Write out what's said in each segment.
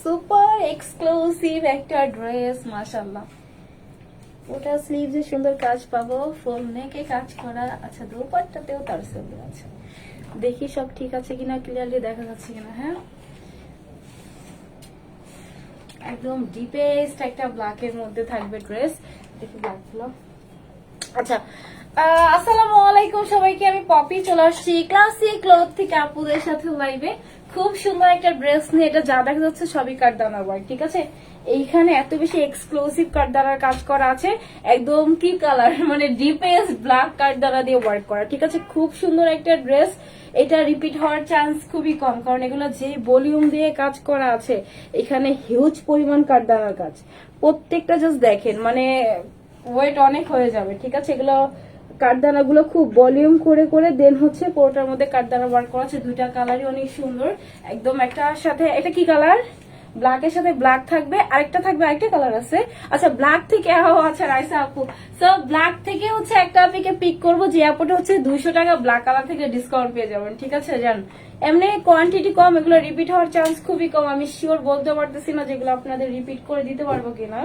Super exclusive একটা dress, মাশাআল্লাহ। ওটা স্লিভসে সুন্দর কাজ পাবো, ফুল নেকে কাজ করা। আচ্ছা, দোপাট্টাতেও তার সুন্দর আছে। দেখি সব ঠিক আছে কিনা, ক্লিয়ারলি দেখা যাচ্ছে কিনা। হ্যাঁ, একদম ডিপেস্ট একটা ব্ল্যাকের মধ্যে থাকবে ড্রেস। দেখি ব্ল্যাক গুলো। আচ্ছা, আসসালামু আলাইকুম সবাইকে, আমি পপি চলে আসছি ক্লাসিক ক্লথ থেকে আপুদের সাথে লাইভে। খুব সুন্দর একটা ড্রেস নিয়ে, এটা যা দেখা যাচ্ছে সবই কাঠদানা ওয়ার্ক, ঠিক আছে। এইখানে এত বেশি এক্সক্লুসিভ কাঠদানার কাজ করা আছে, একদম কি কালার, মানে ডিপেস্ট ব্ল্যাক কাঠদানা দিয়ে ওয়ার্ক করা, ঠিক আছে। খুব সুন্দর একটা ড্রেস। এটা রিপিট হওয়ার চান্স খুবই কম, কারণ এগুলো যে ভলিউম দিয়ে কাজ করা আছে, এখানে হিউজ পরিমাণ কাঠদানার কাজ। প্রত্যেকটা জাস্ট দেখেন, মানে ওয়েট অনেক হয়ে যাবে, ঠিক আছে। এগুলো কাঠদানা গুলো খুব ভলিউম করে করে দেন হচ্ছে পুরোটার মধ্যে কাঠদানা ওয়ার্ক করা আছে। দুইটা কালারই অনেক সুন্দর, একদম একটার সাথে এটা কি কালার, ব্ল্যাকের সাথে ব্ল্যাক থাকবে, আরেকটা থাকবে আরেকটা কালার আছে। আচ্ছা, ব্ল্যাক থেকে আচ্ছা রাইসা আপু, সো ব্ল্যাক থেকে হচ্ছে একটা আপুকে পিক করবো, যে আপুটা হচ্ছে 200 টাকা ব্ল্যাক কালার থেকে ডিসকাউন্ট পেয়ে যাবেন, ঠিক আছে। জান এমনি কোয়ান্টিটি কম, এগুলো রিপিট হওয়ার চান্স খুবই কম। আমি শিওর বলতে পারতেছি না যেগুলো আপনাদের রিপিট করে দিতে পারবো কিনা,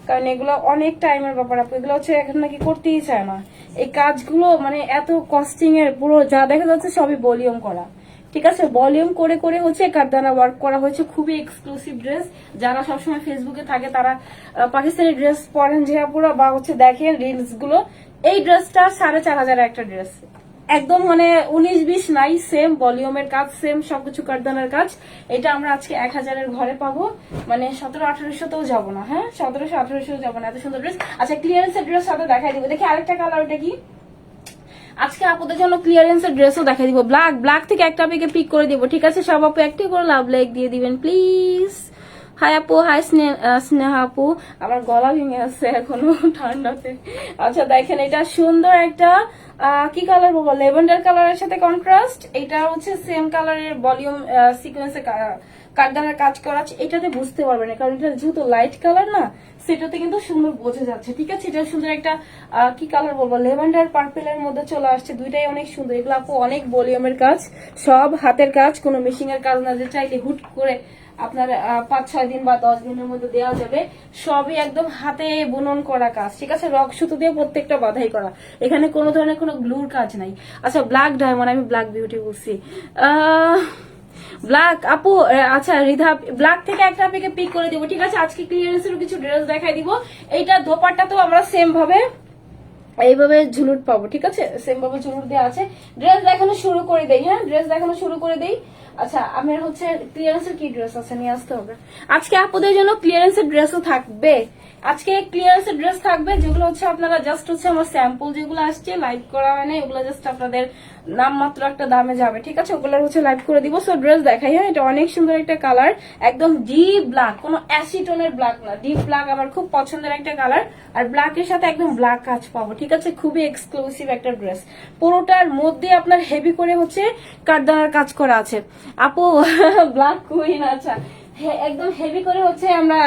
কারণ এগুলো অনেক টাইমের ব্যাপার। আপু এগুলো হচ্ছে এখন নাকি করতেই চায় না এই কাজগুলো, মানে এত কস্টিং এর, পুরো যা দেখা যাচ্ছে সবই ভলিউম করা, ঠিক আছে। ভলিউম করে করে হচ্ছে কাঠদানা ওয়ার্ক করা হয়েছে। খুবই এক্সক্লুসিভ ড্রেস। যারা সবসময় ফেসবুকে থাকে তারা পাকিস্তানি ড্রেস পরেন যে আপুরা, বা হচ্ছে দেখেন রিলস গুলো, এই ড্রেসটা 4,500 একটা ড্রেস, একদম মানে 19-20 নাই, সেম ভলিউমের কাজ, সেম সবকিছু কাঠদানার কাজ। এটা আমরা আজকে 1,000-এর ঘরে পাবো, মানে 1700-1800তেও যাবো না। হ্যাঁ, 1700-1800 যাবো না, এত সুন্দর ড্রেস। আচ্ছা, ক্লিয়ারেন্সের ড্রেস সাথে দেখাই দিব। দেখি আরেকটা কালার, ওটা কি। আজকে আপুদের জন্য ক্লিয়ারেন্সের ড্রেসও দেখাই দিব। ব্ল্যাক থেকে একটা আপুকে পিক করে দিব, ঠিক আছে। সব আপু একটি করে লাভ লাইক দিয়ে দিবেন প্লিজ। হাই আপু, হাই স্নেহা আপু। আমার গলা ভেঙে আছে এখনো ঠান্ডাতে। আচ্ছা দেখেন, এটা সুন্দর একটা কি কালার বলবো, লেভেন্ডার কালারের সাথে কন্ট্রাস্ট। এটা হচ্ছে সেম কালারের ভলিউম সিকোয়েন্সে কাঠদানার কাজ করা আছে। এটাতে বুঝতে পারবেন না, কারণ এটা যেহেতু লাইট কালার না, সেটাতে কিন্তু সুন্দর বোঝা যাচ্ছে, ঠিক আছে। এটা সুন্দর একটা কি কালার বলবো, লেভেন্ডার পার্পেলের মধ্যে চলে আসছে। দুইটাই অনেক সুন্দর। এগুলো আপু অনেক ভলিউমের কাজ, সব হাতের কাজ, কোনো মেশিং এর কাজ না যে চাইলে হুট করে আপনার 5-6 দিন বা 10 দিনের মধ্যে দেওয়া যাবে। সবই একদম হাতে বুনন করা কাজ, ঠিক আছে। রক সুতো দিয়ে প্রত্যেকটা বাধাই করা, এখানে কোনো ধরনের কোনো গ্লুর কাজ নাই। আচ্ছা, ব্ল্যাক ডায়মন্ড, আমি ব্ল্যাক বিউটি বলছি। ব্ল্যাক আপু, আচ্ছা রিধা, ব্ল্যাক থেকে একটা আপনাকে পিক করে দিব, ঠিক আছে। আজকে ক্লিয়ারেন্সের কিছু ড্রেস দেখাই দিব। এইটা দোপাট্টা তো আমরা সেম ভাবে এইভাবে ঝুলুট পাবো, ঠিক আছে। সেম ভাবে ঝুলুট দেওয়া আছে। ড্রেস দেখানো শুরু করে দেই। হ্যাঁ, ড্রেস দেখানো শুরু করে দেই। আচ্ছা, আমার হচ্ছে ক্লিয়ারেন্সের কি ড্রেস আছে নিয়ে আসতে হবে। আজকে আপুদের জন্য ক্লিয়ারেন্সের ড্রেসও থাকবে। আজকে ক্লিয়ারেন্সের ড্রেস থাকবে, যেগুলো হচ্ছে আপনারা জাস্ট হচ্ছে আমার স্যাম্পল যেগুলো আসছে, লাইভ করা হয় না, এগুলো জাস্ট আপনাদের নামমাত্র একটা দামে যাবে, ঠিক আছে। ওগুলো হচ্ছে লাইভ করে দিব। সো ড্রেস দেখাই। হ্যাঁ, এটা অনেক সুন্দর একটা কালার, একদম ডিপ ব্ল্যাক, কোনো অ্যাসিটোনের ব্ল্যাক না, ডিপ ব্ল্যাক আমার খুব পছন্দের একটা কালার। আর ব্ল্যাকের সাথে একদম ব্ল্যাক কাজ পাবো, ঠিক আছে। খুবই এক্সক্লুসিভ একটা ড্রেস। পুরোটার মধ্যে আপনার হেভি করে হচ্ছে কাঠদানার কাজ করা আছে। আপু ব্ল্যাক কুইন, আচ্ছা হ্যাঁ, একদম হেভি করে হচ্ছে আমরা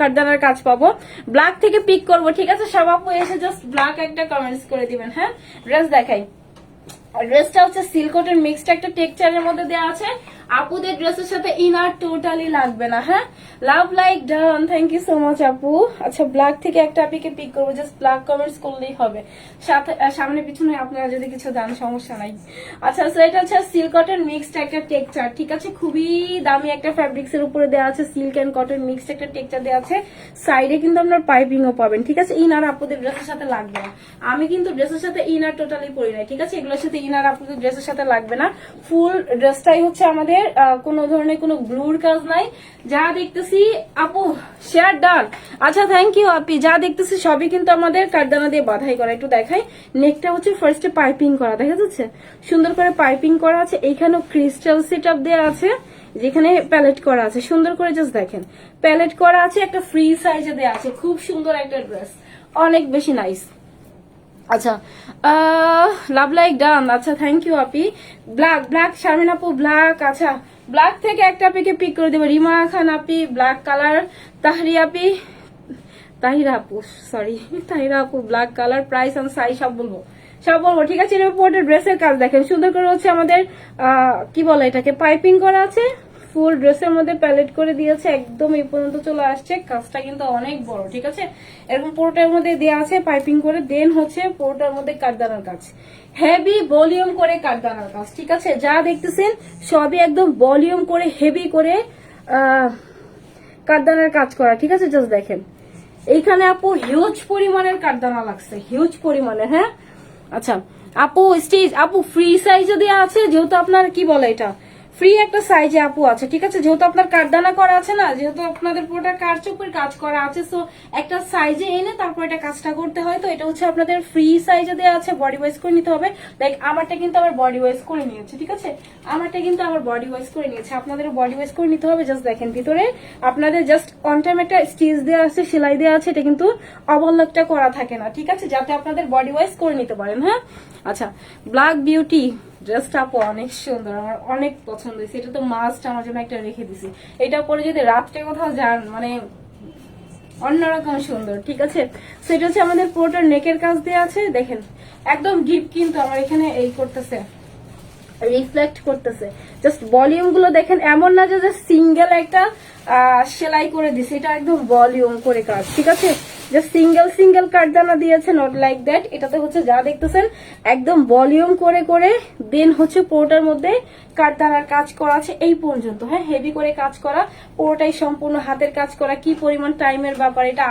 কাঠদানার কাজ পাবো। ব্ল্যাক থেকে পিক করবো, ঠিক আছে। সব আপু এসে জাস্ট ব্ল্যাক একটা কমেন্টস করে দিবেন। হ্যাঁ, ড্রেস দেখাই। ড্রেসটা হচ্ছে সিল্কটের মিক্সড একটা টেক্সচারের মধ্যে দেওয়া আছে। আপুদের ড্রেসের সাথে ইনার টোটালি লাগবে না। হ্যাঁ, love like done, thank you so much আপু। আচ্ছা, ব্ল্যাক থেকে একটা আপুকে পিক করবো, জাস্ট ব্ল্যাক কমেন্টস করলেই হবে। সাথে সামনে পিছনে আপনারা যদি কিছু দেন সমস্যা নাই। আচ্ছা, সো এটা হচ্ছে সিল্কটের মিক্সড একটা টেক্সচার, ঠিক আছে। খুবই দামি একটা ফ্যাব্রিক্স এর উপরে দেওয়া আছে, সিল্ক এন্ড কটন মিক্সড একটা টেক্সচার দেওয়া আছে। সাইডে কিন্তু আপনার পাইপিংও পাবেন, ঠিক আছে। ইনার আপুদের ড্রেসের সাথে লাগবে না। আমি কিন্তু ড্রেসের সাথে ইনার টোটালি পরি নাই, ঠিক আছে। এগুলোর সাথে ইনার আপুদের ড্রেসের সাথে লাগবে না। ফুল ড্রেসটাই হচ্ছে আমাদের, কোনো ধরনের কোনো ব্লুর কাজ নাই। যা দেখতেছি আপু শেয়ার ডান। আচ্ছা, থ্যাংক ইউ আপি। যা দেখতেছি সবই কিন্তু আমাদের কাঠদানা দিয়ে বাধাই করা। একটু দেখাই, নেকটা হচ্ছে ফার্স্টে পাইপিং করা, দেখা যাচ্ছে সুন্দর করে পাইপিং করা আছে। এইখানেও ক্রিস্টাল সেট আপ দেওয়া আছে, যেখানে প্যালেট করা আছে সুন্দর করে, জাস্ট দেখেন প্যালেট করা আছে। একটা ফ্রি সাইজে দেওয়া আছে, খুব সুন্দর একটা ড্রেস, অনেক বেশি নাইস। আচ্ছা, লাভ লাইক ডান। আচ্ছা, thank you Api. Black Sharmin আপু ব্ল্যাক। আচ্ছা, ব্ল্যাক থেকে একটা আপিকে পিক করে দেবো। রিমা খান আপি ব্ল্যাক কালার। তাহিরা আপু সরি, তাহিরা আপু ব্ল্যাক কালার। প্রাইস আর সাইজ সব বলবো, ঠিক আছে। এর উপর ড্রেসের কাজ দেখেন সুন্দর করে হচ্ছে আমাদের কি বলে এটাকে, পাইপিং করা আছে। ফুল ড্রেসের মধ্যে প্যালেট করে দিয়েছে, একদম এই পর্যন্ত চলে আসছে। কাজটা কিন্তু অনেক বড়, ঠিক আছে। এরকম পুরোটার মধ্যে দেওয়া আছে পাইপিং করে, দেন হচ্ছে পুরোটার মধ্যে কাঠদানার কাজ, হেভি ভলিউম করে কাঠদানার কাজ, ঠিক আছে। যা দেখতেছেন সবই একদম ভলিউম করে হেভি করে কাঠদানার কাজ করা, ঠিক আছে। জাস্ট দেখেন এইখানে আপু হিউজ পরিমাণের কাঠদানা লাগছে, হিউজ পরিমাণে। হ্যাঁ আচ্ছা আপু স্টিচ আপু ফ্রি সাইজে দেওয়া আছে, যেহেতু আপনার কি বলে এটা ফ্রি একটা সাইজে আপু আছে, ঠিক আছে। যেহেতু আপনার কাঠদানা করা আছে না, যেহেতু আপনাদের পুরোটা কারচুপির কাজ করা আছে, সো একটা সাইজে এনে তারপর এটা কাজটা করতে হয়। তো এটা হচ্ছে আপনাদের ফ্রি সাইজে দেওয়া আছে, বডি ওয়াইজ করে নিতে হবে। লাইক আমারটা কিন্তু আমার বডি ওয়াইজ করে নিয়েছে, ঠিক আছে। আমারটা কিন্তু আমার বডি ওয়াইজ করে নিয়েছে, আপনাদের বডি ওয়াইজ করে নিতে হবে। জাস্ট দেখেন ভিতরে আপনাদের জাস্ট অন টাইম একটা স্টিচ দেওয়া আছে, সেলাই দেওয়া আছে, এটা কিন্তু ওভারলকটা করা থাকে না, ঠিক আছে, যাতে আপনাদের বডি ওয়াইজ করে নিতে পারেন। হ্যাঁ আচ্ছা ব্ল্যাক বিউটি ড্রেসটা আপু অনেক সুন্দর, আমার অনেক পছন্দ হয়েছে। এটা তো মাস্ট আমার জন্য একটা রেখে দিছি, এটা পরে যদি রাত্রে কোথাও যান মানে অন্যরকম সুন্দর, ঠিক আছে। সেটা হচ্ছে আমাদের পুরোটার নেকের কাজ দেওয়া আছে, দেখেন একদম ডিপ কিন্তু আমার এখানে এই করতেছে, রিফ্লেক্ট করতেছে। জাস্ট ভলিউম গুলো দেখেন, এমন না যে সিঙ্গেল একটা সেলাই করে দিছে, এটা একদম ভলিউম করে কাজ, ঠিক আছে। যে সিঙ্গেল সিঙ্গেল কাঠদানা দিয়েছে, নট লাইক দ্যাট। এটাতে হচ্ছে যা দেখতেছেন একদম ভলিউম করে করে দেন হচ্ছে পুরোটার মধ্যে কাঠদানার কাজ করা আছে এই পর্যন্ত। হ্যাঁ হেভি করে কাজ করা, পুরোটাই সম্পূর্ণ হাতের কাজ করা। কি পরিমাণ টাইমের ব্যাপার, এটা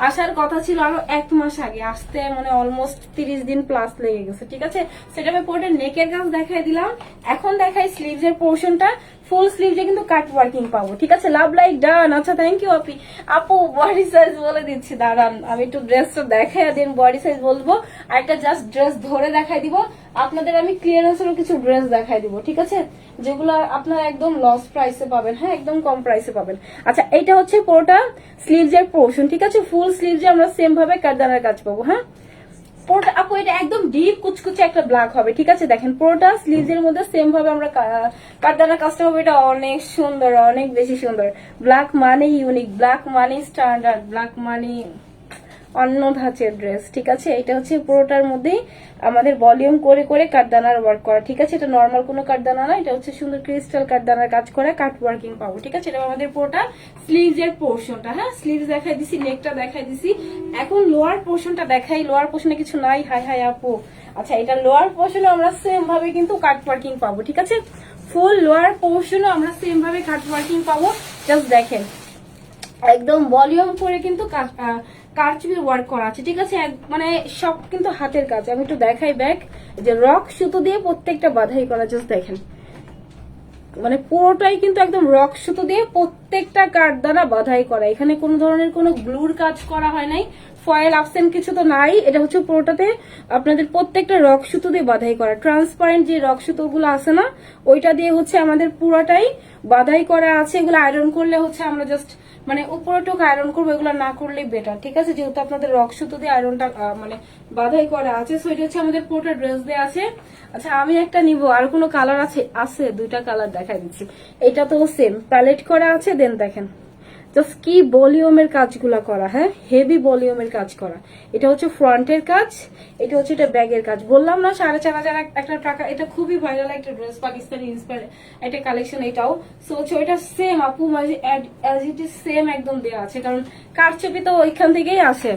আসার কথা ছিল আরো 1 মাস আগে, আসতে মানে অলমোস্ট 30 দিন প্লাস লেগে গেছে, ঠিক আছে। সেটা আমি পুরোটা নেকের কাজ দেখাই দিলাম। এখন দেখাই স্লিভস এর পোর্শনটা, ফুল স্লিভসে কিন্তু কাট ওয়ার্কিং পাবো, ঠিক আছে। লাভ লাইক ডান। আচ্ছা থ্যাংক ইউ আপি। আপু বডি সাইজ বলে দিচ্ছি, দাঁড়ান আমি একটু ড্রেসটা দেখাই দেন বডি সাইজ বলবো, আর একটা জাস্ট ড্রেস ধরে দেখাই দিব আপনাদের। আমি ক্লিয়ারেন্সেরও কিছু ড্রেস দেখাই দিব, ঠিক আছে, যেগুলো আপনারা একদম লস প্রাইসে পাবেন। হ্যাঁ একদম কম প্রাইসে পাবেন। আচ্ছা এইটা হচ্ছে পুরোটা স্লিভস এর পোর্শন, ঠিক আছে। ফুল স্লিভসে আমরা সেম ভাবে কাঠদানার কাজ পাবো। হ্যাঁ পুরোটা আপু এটা একদম ডিপ কুচকুচে একটা ব্ল্যাক হবে, ঠিক আছে। দেখেন পুরোটা স্লিভস এর মধ্যে সেম ভাবে আমরা কাঠদানা কাজটা হবে, এটা অনেক সুন্দর, অনেক বেশি সুন্দর। ব্ল্যাক মানে ইউনিক, ব্ল্যাক মানে স্ট্যান্ডার্ড, ব্ল্যাক মানে অন্য ধাঁচের ড্রেস, ঠিক আছে। এটা হচ্ছে পুরোটার মধ্যেই আমাদের ভলিউম করে করে কাঠদানার ওয়ার্ক করা, ঠিক আছে। এটা নর্মাল কোনো কাঠদানা না, এটা হচ্ছে সুন্দর ক্রিস্টাল কাঠদানার কাজ করে কাট ওয়ার্কিং পাবো, ঠিক আছে। এটা আমাদের পুরোটা স্লিভস এর পোর্শনটা। হ্যাঁ স্লিভস দেখাই দিছি, নেকটা দেখাই দিছি, এখন লোয়ার পোর্শনটা দেখাই। লোয়ার পোর্শনে কিছু নাই, হাই হাই আপু। আচ্ছা এটা লোয়ার পোর্শনে আমরা সেম ভাবে কিন্তু কাট ওয়ার্কিং পাবো, ঠিক আছে। ফুল লোয়ার পোর্শনে আমরা সেম ভাবে কাট ওয়ার্কিং পাবো। জাস্ট দেখেন একদম ভলিউম করে কিন্তু কারচুপি ওয়ার্ক করা আছে, ঠিক আছে। মানে সব কিন্তু হাতের কাজ। আমি একটু দেখাই ব্যাক, যে রক সুতো দিয়ে প্রত্যেকটা বাধাই করা। জাস্ট দেখেন মানে পুরোটাই কিন্তু একদম রক সুতো দিয়ে প্রত্যেকটা কাঠদানা বাধাই করা। এখানে কোনো ধরনের কোনো গ্লুর কাজ করা হয় নাই, ফয়েল আফসেন কিছু তো নাই। এটা হচ্ছে পুরোটাতে আপনাদের প্রত্যেকটা রক সুতো দিয়ে বাধাই করা, ট্রান্সপারেন্ট যে রক সুতো গুলো আছে না, ওইটা দিয়ে হচ্ছে আমাদের পুরোটাই বাধাই করা আছে। এগুলো আয়রন করলে হচ্ছে আমরা জাস্ট মানে উপরটুকু আয়রন করবো, এগুলো না করলেই বেটার, ঠিক আছে। যেহেতু আপনাদের রক সুতো দিয়ে আয়রনটা মানে বাধাই করা আছে, সো এটা হচ্ছে আমাদের পুরোটা ড্রেস দেওয়া আছে। আচ্ছা আমি একটা নিব, আর কোনো কালার আছে? আছে, 2টা কালার দেখাই দিচ্ছি। এটা তো সেম প্যালেট করা আছে, দেন দেখেন জাস্ট কি ভলিউমের কাজগুলা করা। হ্যাঁ হেভি ভলিউমের কাজ করা। এটা হচ্ছে ফ্রন্টের কাজ, এটা হচ্ছে এটা ব্যাগের কাজ। বললাম না 4,500 একটা টাকা। এটা খুবই ভাইরাল একটা ড্রেস, পাকিস্তানি ইন্সপায়ার একটা কালেকশন এটাও। সো এটা সেম আপু অ্যাজ ইট ইজ সেম একদম দেওয়া আছে, কারণ কারচুপি তো ওইখান থেকেই আসে।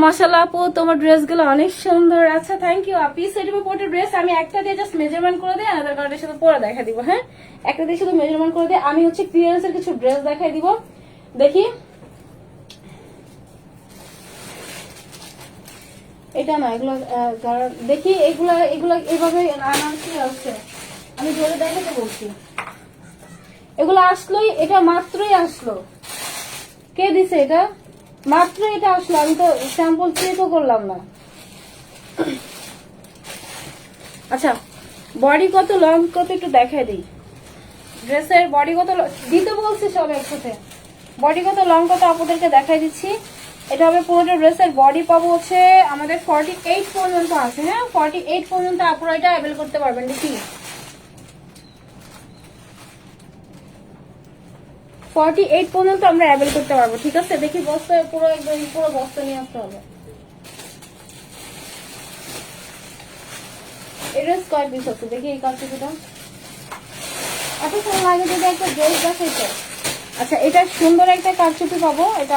মাশাআল্লাহ আপু তোমার ড্রেস গুলো অনেক সুন্দর। আচ্ছা থ্যাংক ইউ আপি। সেটা পরে ড্রেস আমি একটা দিয়ে জাস্ট মেজারমেন্ট করে দিই, আলাদা কার্ডের সাথে পরে দেখা দিব। হ্যাঁ একটা দিয়ে শুধু মেজারমেন্ট করে দিই। আমি হচ্ছে ক্লিয়ারেন্সের কিছু ড্রেস দেখাই দিব, দেখি। এটা না এগুলো দেখি, এগুলা এগুলা এভাবে আনার কি আছে, আমি ধরে দেখাতে বলছি। এগুলো আসলোই, এটা মাত্রই আসলো। কে দিছে এটা? মাত্র এটা আসলো, আমি তো স্যাম্পল চেকও করলাম না। আচ্ছা বডি কত, লং কত একটু দেখাই দিই। ড্রেসের বডি কত দিতে বলছি সব একসাথে। বডি কত লং কত আপনাদেরকে দেখাই দিচ্ছি। এটা হবে পুরোটা ড্রেসের বডি পাবো হচ্ছে আমাদের 48 পর্যন্ত আছে। হ্যাঁ 48 পর্যন্ত আপনারা এটা অ্যাভেল করতে পারবেন। দেখি 48 পর্যন্ত আমরা অ্যাভেল করতে পারবো, ঠিক আছে। দেখি বস্তা পুরো একদম পুরো বস্তা নিয়ে আসতে হবে। এই ড্রেস কয় পিস আছে দেখি, এই কাজটা এত সময় লাগে যদি একটা ড্রেস দেখাইতে। আচ্ছা, এটা সুন্দর একটা কারচুপি পাবো, এটা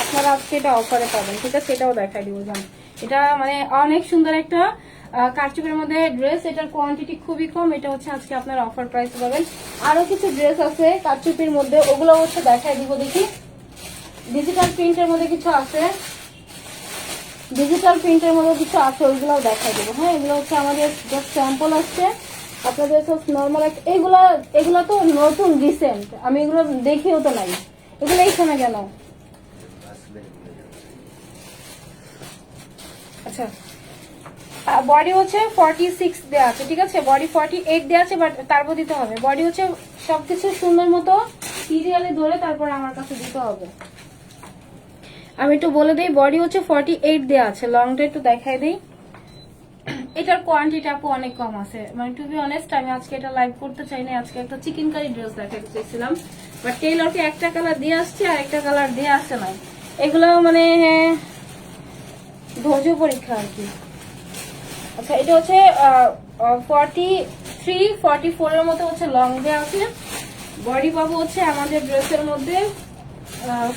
আপনারা আজকে এটা অফারে পাবেন, ঠিক আছে? এটাও দেখাই দিব জান। এটা মানে অনেক সুন্দর একটা কারচুপির মধ্যে ড্রেস, এটার কোয়ান্টিটি খুবই কম, এটা হচ্ছে আজকে আপনারা অফার প্রাইস পাবেন। আরো কিছু ড্রেস আছে কারচুপির মধ্যে, ওগুলো হচ্ছে দেখাই দিব। দেখি ডিজিটাল প্রিন্টের মধ্যে কিছু আছে, ডিজিটাল প্রিন্টের মধ্যে কিছু আছে, ওইগুলোও দেখাই দেবো। হ্যাঁ, এগুলো হচ্ছে আমাদের জাস্ট স্যাম্পল আসছে আপনাদের সব নর্মাল। এগুলো তো নতুন রিসেন্ট, আমি এগুলো দেখিও তো নাই, এগুলো এইখানে কেন? আচ্ছা, বডি হচ্ছে 46 দেওয়া আছে, ঠিক আছে? বডি 48 দেওয়া আছে, বাট তারপর দিতে হবে। বডি হচ্ছে সবকিছু সুন্দর মতো সিরিয়ালে ধরে তারপর আমার কাছে দিতে হবে। আমি একটু বলে দিই, বডি হচ্ছে 48 দেওয়া আছে। লংটা একটু দেখাই দিই। এটার কোয়ান্টিটি আপু অনেক কম আছে, মানে টু বি অনেস্ট আমি আজকে এটা লাইভ করতে চাই না। আজকে একটা চিকেন কারি ড্রেস দেখাতে চাইছিলাম, বাট টেইলরকে একটা কালার দিয়ে আসছে আর একটা কালার দিয়ে আসে নাই। এগুলো মানে ধৈর্য পরীক্ষা আর কি। আচ্ছা, এটা হচ্ছে 43 44 এর মতো হচ্ছে লং দেওয়া আছে। বডি পাবো হচ্ছে আমাদের ড্রেসের মধ্যে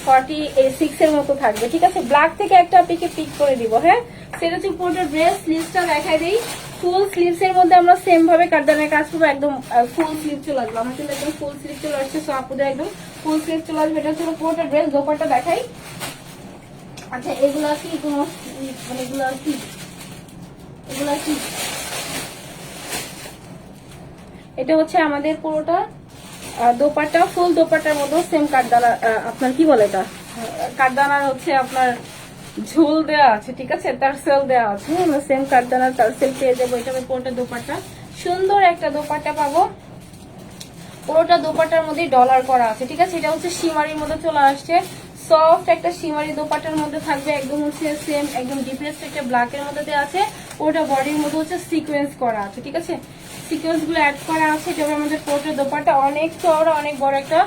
46 এর মতো থাকবে, ঠিক আছে? ব্ল্যাক থেকে একটা পিকে পিক করে দিব। হ্যাঁ, সেটা হচ্ছে পুরো ড্রেস। স্লিভসটা দেখাই দিই। ফুল স্লিভস এর মধ্যে আমরা সেম ভাবে কাটদানের কাজ করবো, একদম ফুল স্লিভ চলে আসবে। আমার কিন্তু একদম ফুল স্লিভ চলে আসছে, সো আপুদের একদম ফুল স্লিভ চলে আসবে। এটা হচ্ছে পুরোটা ড্রেস। দোপাট্টা দেখাই। আচ্ছা, এগুলা কি কোনো মানে এগুলা কি এটা হচ্ছে আমাদের পুরোটা দোপাট্টা, ফুল দোপাট্টার মধ্যে সেম কাঠদানা, আপনার কি বলে এটা, কাঠদানার হচ্ছে আপনার ঝুল দেওয়া আছে, ঠিক আছে? টার্সেল দেওয়া আছে, আমরা সেম কাঠদানার টার্সেল পেয়ে যাবো। এটা পুরোটা দোপাট্টা, সুন্দর একটা দোপাট্টা পাবো। পুরোটা দোপাট্টার মধ্যে ডলার করা আছে, ঠিক আছে? এটা হচ্ছে শিমারির মধ্যে চলে আসছে, সফট একটা শিমারি দোপাট্টার মধ্যে থাকবে, একদম হচ্ছে সেম একদম ডিপেস্ট একটা ব্ল্যাকের মধ্যে দেওয়া আছে। ওটা বডির মধ্যে হচ্ছে সিকোয়েন্স করা আছে, ঠিক আছে? সিকোয়েন্স গুলো অ্যাড করা আছে। এটা আমাদের পুরোটা দোপাট্টা অনেক চওড়া, অনেক বড় একটা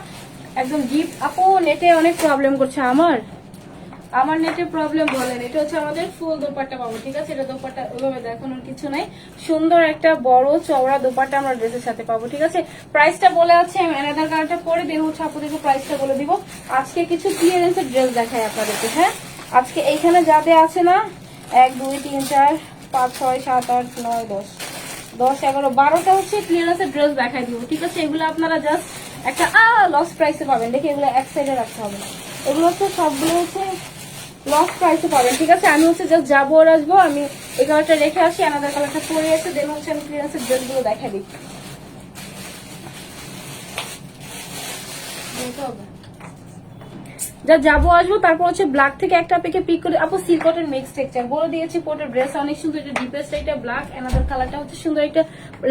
একদম ডিপ। আপু নেটে অনেক প্রবলেম করছে আমার নেটে প্রবলেম বলেন। এটা হচ্ছে আমাদের ফুল দোপাট্টা পাবো, ঠিক আছে? এটা দোপাট্টা ওইভাবে দেখানোর কিছু নাই, সুন্দর একটা বড় চওড়া দোপাট্টা আমরা ড্রেসের সাথে পাবো, ঠিক আছে? প্রাইসটা বলে আছে, আমি অ্যানাদার কালারটা পরে দিন হচ্ছে আপনাদেরকে প্রাইসটা বলে দিব। আজকে কিছু ক্লিয়ারেন্সের ড্রেস দেখাই আপনাদেরকে। হ্যাঁ, আজকে এইখানে যাতে আছে না 1 2 3 4 5 6 7 8 9 10 10 11 12টা হচ্ছে ক্লিয়ারেন্সের ড্রেস দেখাই দিব, ঠিক আছে? এগুলো আপনারা জাস্ট একটা লস প্রাইসে পাবেন। দেখি এগুলো এক সাইডে রাখতে হবে না, এগুলো হচ্ছে সবগুলো হচ্ছে লস প্রাইসে পাবেন, ঠিক আছে? আমি হচ্ছে জাস্ট যাবো আর আসবো, আমি এই কালারটা রেখে আসি, আমাদের কালারটা পরে এসে দেন হচ্ছে আমি ক্লিয়ারেন্সের ড্রেসগুলো দেখা দিই। যা যাবো আসবো, তারপর হচ্ছে ব্ল্যাক থেকে একটা পেকে পিক করে। আপু সিল্কটের মিক্স টেক্সচার বলে দিয়েছি, পোর্টের ড্রেস অনেক সুন্দর। এটা ডিপেস্ট একটা ব্ল্যাক, অ্যানাদার কালারটা হচ্ছে সুন্দর একটা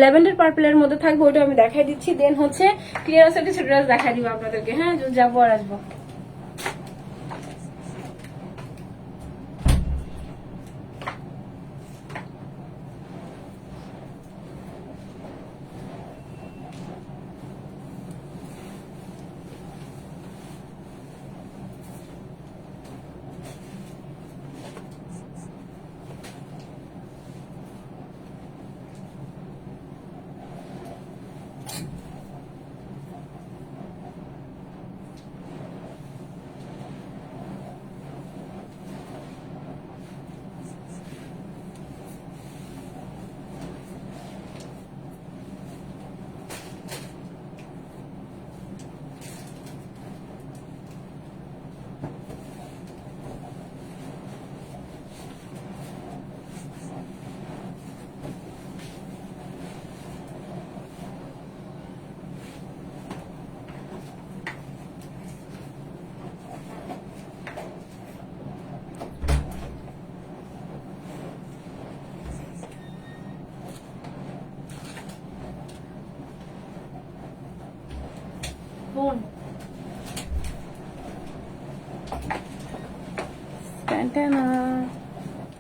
ল্যাভেন্ডার পার্পলের মধ্যে থাকবে, ওইটা আমি দেখাই দিচ্ছি। দেন হচ্ছে ক্লিয়ারেন্সের কিছু ড্রেস দেখাই দিব আপনাদেরকে। হ্যাঁ, যাবো আর আসবো।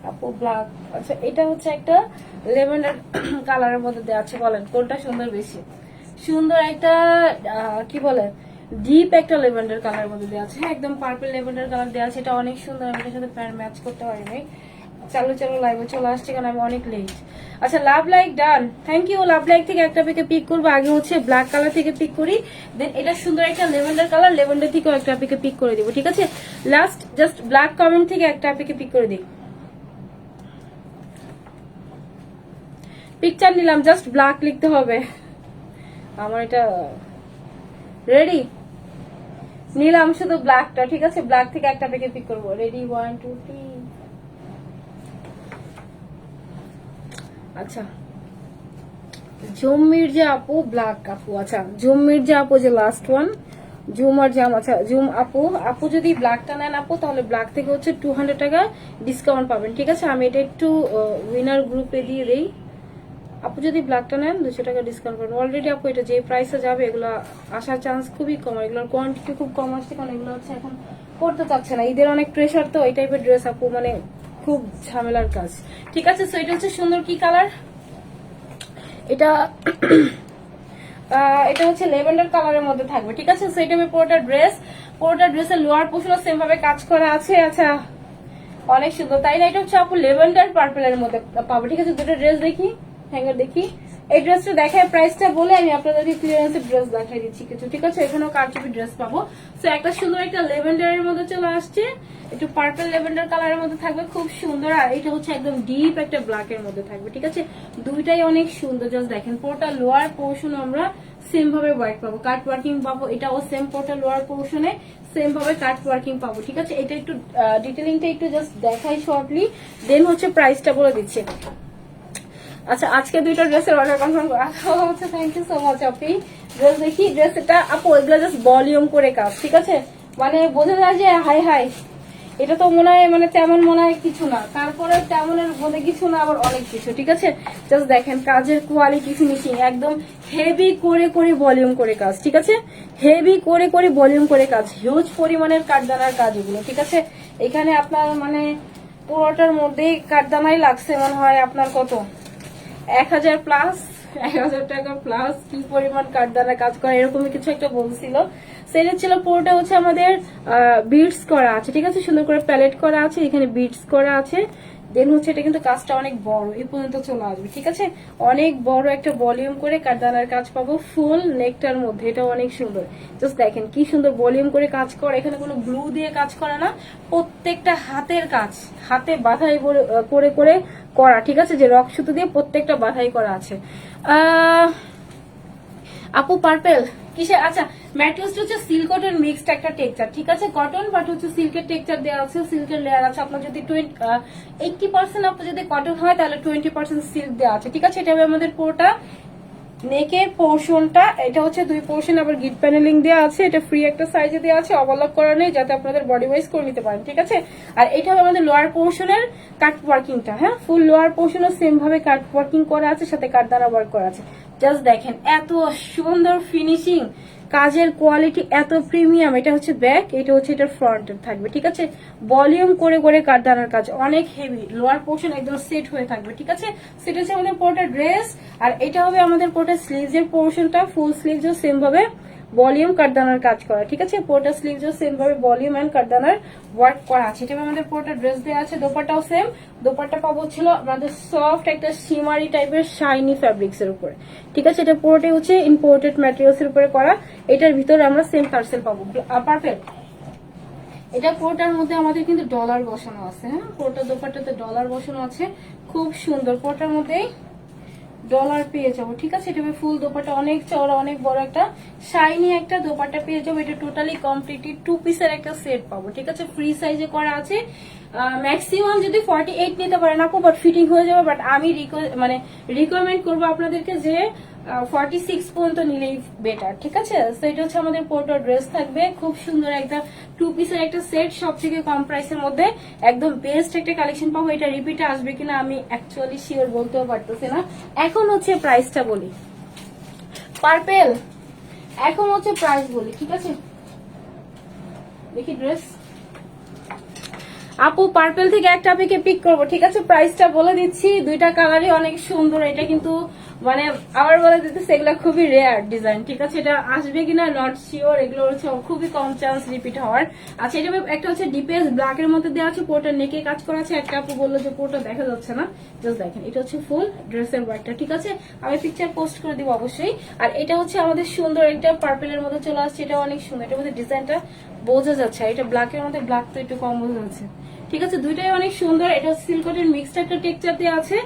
আপু ব্ল্যাক, আচ্ছা এটা হচ্ছে একটা লেভেন্ডার কালারের মধ্যে দেওয়া আছে, বলেন কোনটা সুন্দর বেশি? সুন্দর একটা কি বলে ডিপ একটা লেভেন্ডার কালারের মধ্যে দেওয়া আছে। হ্যাঁ, একদম পার্পল লেভেন্ডার কালার দেওয়া আছে, এটা অনেক সুন্দর। আমি এটার সাথে প্যান্ট ম্যাচ করতে পারিনি, চলো চলো লাইভে চলে আসছে কারণ আমি অনেক লেট। আচ্ছা love like done, thank you. Love like থেকে একটা পিকে পিক করবো, আগে হচ্ছে ব্ল্যাক কালার থেকে পিক করি, দেন এটা সুন্দর একটা লেভেন্ডার কালার, লেভেন্ডার থেকেও একটা পিকে পিক করে দিব, ঠিক আছে? লাস্ট জাস্ট ব্ল্যাক কমেন্ট থেকে একটা পিকে পিক করে দিই। পিকচার নিলাম, জাস্ট ব্ল্যাক লিখতে হবে। আমার এটা রেডি নিলাম শুধু ব্ল্যাকটা, ঠিক আছে? ব্ল্যাক থেকে একটা পিকে পিক করবো। রেডি 1 2 3। আচ্ছা ঝুম মির্জা আপু ব্ল্যাক আপু, আচ্ছা ঝুম মির্জা আপু যে লাস্ট ওয়ান, ঝুম আর জাম। আচ্ছা ঝুম আপু, আপু যদি ব্ল্যাকটা নেন আপু তাহলে ব্ল্যাক থেকে হচ্ছে 200 টাকা ডিসকাউন্ট পাবেন, ঠিক আছে? আমি এটা একটু উইনার গ্রুপে দিয়ে দিই। আপু যদি ব্ল্যাকটা নেন 200 টাকা ডিসকাউন্ট পাবেন। অলরেডি আপু এটা যে প্রাইসে যাবে এগুলো আসার চান্স খুবই কম, এগুলোর কোয়ান্টিটি খুব কম আসছে কারণ এগুলো হচ্ছে এখন করতে চাচ্ছে না, ঈদের অনেক প্রেশার, তো এই টাইপের ড্রেস আপু মানে খুব ঝামেলার কাজ, ঠিক আছে? সো এটা হচ্ছে সুন্দর কি কালার, এটা এটা হচ্ছে লেভেন্ডার কালারের মধ্যে থাকবে, ঠিক আছে? সো এটা পুরোটা ড্রেসের লোয়ার পোর্শনও সেম ভাবে কাজ করা আছে। আচ্ছা অনেক সুন্দর, তাই না? এটা হচ্ছে আপু লেভেন্ডার পার্পেলের মধ্যে পাবো, ঠিক আছে? দুটো ড্রেস দেখি, হ্যাঙ্গার দেখি। এই ড্রেসটা দেখায় প্রাইসটা বলে আমি আপনাদেরকে ক্লিয়ারেন্সের ড্রেস দেখাই দিচ্ছি কিছু, ঠিক আছে? এখানেও কারচুপি ড্রেস পাবো। সো একটা সুন্দর একটা লেভেন্ডারের মধ্যে চলে আসছে, একটু পার্পল লেভেন্ডার কালারের মধ্যে থাকবে, খুব সুন্দর। আর এটা হচ্ছে একদম ডিপ একটা ব্ল্যাক এর মধ্যে থাকবে, ঠিক আছে? দুইটাই অনেক সুন্দর, জাস্ট দেখেন। পুরোটা লোয়ার পোর্শন আমরা সেম ভাবে ওয়ার্ক পাবো, কাট ওয়ার্কিং পাবো, এটাও সেম। পুরোটা লোয়ার পোর্শনে সেম ভাবে কাট ওয়ার্কিং পাবো, ঠিক আছে? এটা একটু ডিটেলিংটা একটু জাস্ট দেখাই শর্টলি, দেন হচ্ছে প্রাইসটা বলে দিচ্ছি। আচ্ছা আজকে দুইটা ড্রেসের অর্ডার কনফার্ম করা হচ্ছে, থ্যাংক ইউ সো মাচ আপনি। ড্রেস দেখি, ড্রেস এটা আপু এগুলো জাস্ট ভলিউম করে কাজ, ঠিক আছে? মানে বোঝা যায় যে হাই হাই, এটা তো মনে হয় মানে তেমন মনে হয় কিছু না, তারপরে তেমনের মধ্যে কিছু না আবার অনেক কিছু, ঠিক আছে? জাস্ট দেখেন কাজের কোয়ালিটি, ফিনিশিং একদম হেভি করে করে ভলিউম করে কাজ, ঠিক আছে? হেভি করে করে ভলিউম করে কাজ, হিউজ পরিমাণের কাঠদানার কাজ এগুলো, ঠিক আছে? এখানে আপনার মানে পুরোটার মধ্যেই কাঠদানাই লাগছে মনে হয় আপনার কত 1000 প্লাস, 1000 টাকা প্লাস। কি পরিমাণ কাঠদানা কাজ করে এরকমই কিছু একটা বলছিল। সেটা ছিল পুরোটা হচ্ছে আমাদের বিটস করা আছে, ঠিক আছে? সুন্দর করে প্যালেট করা আছে, এখানে বিটস করা আছে। দেন হচ্ছে এটা কিন্তু কাজটা অনেক বড়, এই পর্যন্ত চলে আসবে, ঠিক আছে? অনেক বড় একটা ভলিউম করে কাঠদানার কাজ পাবো ফুল নেকটার মধ্যে, এটা অনেক সুন্দর। জাস্ট দেখেন কি সুন্দর ভলিউম করে কাজ করা, এখানে কোনো গ্লু দিয়ে কাজ করা না, প্রত্যেকটা হাতের কাজ, হাতে বাঁধাই করে করে করা, ঠিক আছে? যে রক সুতো দিয়ে প্রত্যেকটা বাঁধাই করা আছে। আপু পার্পেল কিসে? আচ্ছা ম্যাটেরিয়ালসটা হচ্ছে সিল্ক কটন মিক্সড একটা টেক্সচার, ঠিক আছে? কটন বাট হচ্ছে সিল্কের টেক্সচার দেওয়া আছে, সিল্কের লেয়ার আছে। আপনার যদি 80% আপনার যদি কটন হয় তাহলে 20% সিল্ক দেওয়া আছে, ঠিক আছে? এটা হবে আমাদের পুরোটা নেকের পোর্শনটা, এটা হচ্ছে 2 পোর্শন, আবার গিট প্যানেলিং দেওয়া আছে। এটা ফ্রি একটা সাইজে দেওয়া আছে, ওভারলক করা নেই, যাতে আপনাদের বডি ওয়াইজ করে নিতে পারেন, ঠিক আছে? আর এটা হবে আমাদের লোয়ার পোর্শনের কাট ওয়ার্কিংটা, হ্যাঁ ফুল লোয়ার পোর্শনও সেম ভাবে কাট ওয়ার্কিং করা আছে, সাথে কাঠদানা ওয়ার্ক করা আছে। জাস্ট দেখেন এত সুন্দর ফিনিশিং, কাজের কোয়ালিটি এত প্রিমিয়াম। এটা হচ্ছে ব্যাক, এটা হচ্ছে এটার ফ্রন্টের থাকবে, ঠিক আছে? ভলিউম করে করে কাঠদানার কাজ, অনেক হেভি। লোয়ার পোর্শন একদম সেট হয়ে থাকবে, ঠিক আছে? সেটা হচ্ছে আমাদের পুরোটা ড্রেস। আর এটা হবে আমাদের পুরোটা স্লিভস এর পোর্শনটা, ফুল স্লিভসও সেম ভাবে ভলিউম কাঠদানার কাজ করা, ঠিক আছে? পুরোটা স্লিভসও সেম ভাবে ভলিউম এন্ড কাঠদানার ওয়ার্ক করা আছে। এটা আমাদের পুরোটা ড্রেস দেওয়া আছে। দোপাট্টাও সেম, দোপাট্টা পাবো ছিল আমাদের সফট একটা শিমারি টাইপের শাইনি ফ্যাব্রিক্স এর উপরে, ঠিক আছে? এটা পুরোটাই হচ্ছে ইম্পোর্টেড ম্যাটেরিয়ালস এর উপরে করা। এটার ভিতরে আমরা সেম টার্সেল পাবো, পারফেক্ট। এটা পুরোটার মধ্যে আমাদের কিন্তু ডলার বসানো আছে, হ্যাঁ পুরোটা দোপাট্টাতে ডলার বসানো আছে, খুব সুন্দর। পুরোটার মধ্যেই ডলার পেয়ে যাবো, ঠিক আছে? এটা ফুল দোপাট্টা, অনেক চওড়া, অনেক বড় একটা শাইনি একটা দোপাট্টা পেয়ে যাবো। এটা টোটালি কমপ্লিটলি 2 পিসের একটা সেট পাবো, ঠিক আছে? ফ্রি সাইজে করা আছে। ম্যাক্সিমাম যদি 48 নিতে পারেন আপু, বাট ফিটিং হয়ে যাবে। বাট আমি রিকমেন্ড করবো আপনাদেরকে যে 46 পর্যন্ত নিলেই বেটার, ঠিক আছে? তো এটা হচ্ছে আমাদের পুরোটা ড্রেস থাকবে, খুব সুন্দর একটা 2 পিসের একটা সেট, সব থেকে কম প্রাইসের মধ্যে একদম বেস্ট একটা কালেকশন পাবো। এটা রিপিটে আসবে কিনা আমি অ্যাকচুয়ালি শিওর বলতেও পারতেছি না। এখন হচ্ছে প্রাইসটা বলি, পার্পেল এখন হচ্ছে প্রাইস বলি, ঠিক আছে? দেখি ড্রেস আপু পার্পেল থেকে একটা পিকে পিক করবো, ঠিক আছে? প্রাইসটা বলে দিচ্ছি, দুইটা কালারই অনেক সুন্দর। এটা কিন্তু মানে আবার বলে দিতেছে এগুলো খুবই রেয়ার ডিজাইন, ঠিক আছে? এটা আসবে কিনা নট শিওর, এগুলো হচ্ছে খুবই কম চান্স রিপিট হওয়ার। আচ্ছা, এটা একটা হচ্ছে ডিপিএস ব্ল্যাক এর মধ্যে দেওয়া আছে, পুরোটা নেকে কাজ করা আছে। একটা আপু বললো যে পুরোটা দেখা যাচ্ছে না, জাস্ট দেখেন এটা হচ্ছে ফুল ড্রেসের ওয়ার্কটা, ঠিক আছে? আমি পিকচার পোস্ট করে দিব অবশ্যই। আর এটা হচ্ছে আমাদের সুন্দর একটা পার্পেলের মধ্যে চলে আসছে, এটা অনেক সুন্দর, এটার মধ্যে ডিজাইনটা বোঝা যাচ্ছে। এটা ব্ল্যাকের মধ্যে ব্ল্যাক তো একটু কম বোঝা যাচ্ছে, ঠিক আছে? দুইটাই অনেক সুন্দর। এটা সিল্কটের মিক্সড একটা টেক্সচার দেওয়া আছে,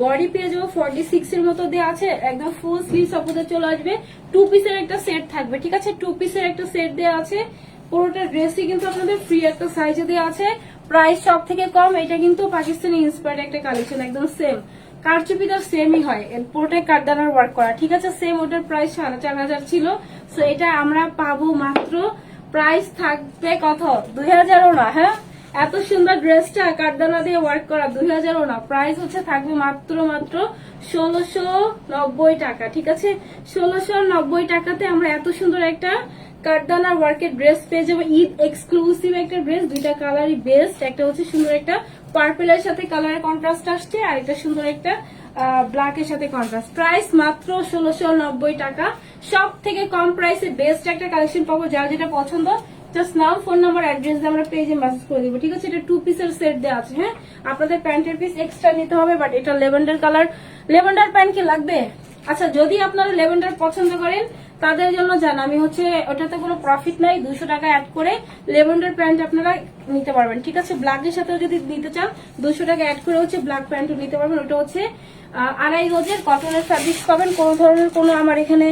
বডি পেয়ে যাবো 46 এর মতো দেওয়া আছে, একদম ফুল স্লিভ সাপোর্টে চলে আসবে। 2 পিসের একটা সেট থাকবে, ঠিক আছে? 2 পিসের একটা সেট দেওয়া আছে। পুরোটা ড্রেসই কিন্তু আপনাদের ফ্রি একটা সাইজে দেওয়া আছে। প্রাইস সব থেকে কম। এটা কিন্তু পাকিস্তানি ইন্সপায়ার্ড একটা কালেকশন, একদম সেম কারচুপিটা সেমই হয়, পুরোটাই কাঠদানার ওয়ার্ক করা, ঠিক আছে? সেম ওটার প্রাইস 4,500 ছিল। সো এটা আমরা পাবো মাত্র, প্রাইস থাকবে কত? 2,000ও না। হ্যাঁ, এত সুন্দর ড্রেসটা কাঠদানা দিয়ে ওয়ার্ক করা, 2,000ও না। প্রাইস হচ্ছে থাকবে মাত্র 1,690 টাকা, ঠিক আছে? 1,690 টাকাতে আমরা এত সুন্দর একটা কাঠদানা ওয়ার্কের ড্রেস পেয়ে যাবো। ঈদ এক্সক্লুসিভ একটা ড্রেস, দুইটা কালারই বেস্ট। একটা হচ্ছে সুন্দর একটা পার্পেলের সাথে কালারের কন্ট্রাস্ট আসছে, আর একটা সুন্দর একটা ব্ল্যাকের সাথে কন্ট্রাস্ট। প্রাইস মাত্র 1,690 টাকা, সব থেকে কম প্রাইসে বেস্ট একটা কালেকশন পাবো। যার যেটা পছন্দ জাস্ট নাম, ফোন নাম্বার, অ্যাড্রেস দিয়ে আমরা পেজে মেসেজ করে দিব, ঠিক আছে? এটা 2 পিসের সেট দেওয়া আছে। হ্যাঁ, আপনাদের প্যান্টের পিস এক্সট্রা নিতে হবে, বাট এটা লেভেন্ডার কালার। লেভেন্ডার প্যান্ট কি লাগবে? আচ্ছা, যদি আপনারা লেভেন্ডার পছন্দ করেন তাদের জন্য জান, আমি হচ্ছে ওটাতে কোনো প্রফিট নাই, 200 টাকা অ্যাড করে লেভেন্ডার প্যান্ট আপনারা নিতে পারবেন, ঠিক আছে? ব্ল্যাকের সাথে যদি নিতে চান 200 টাকা অ্যাড করে হচ্ছে ব্ল্যাক প্যান্টও নিতে পারবেন। ওটা হচ্ছে 2.5 গজের কটনের ফ্যাব্রিক্স পাবেন। কোনো ধরনের কোনো আমার এখানে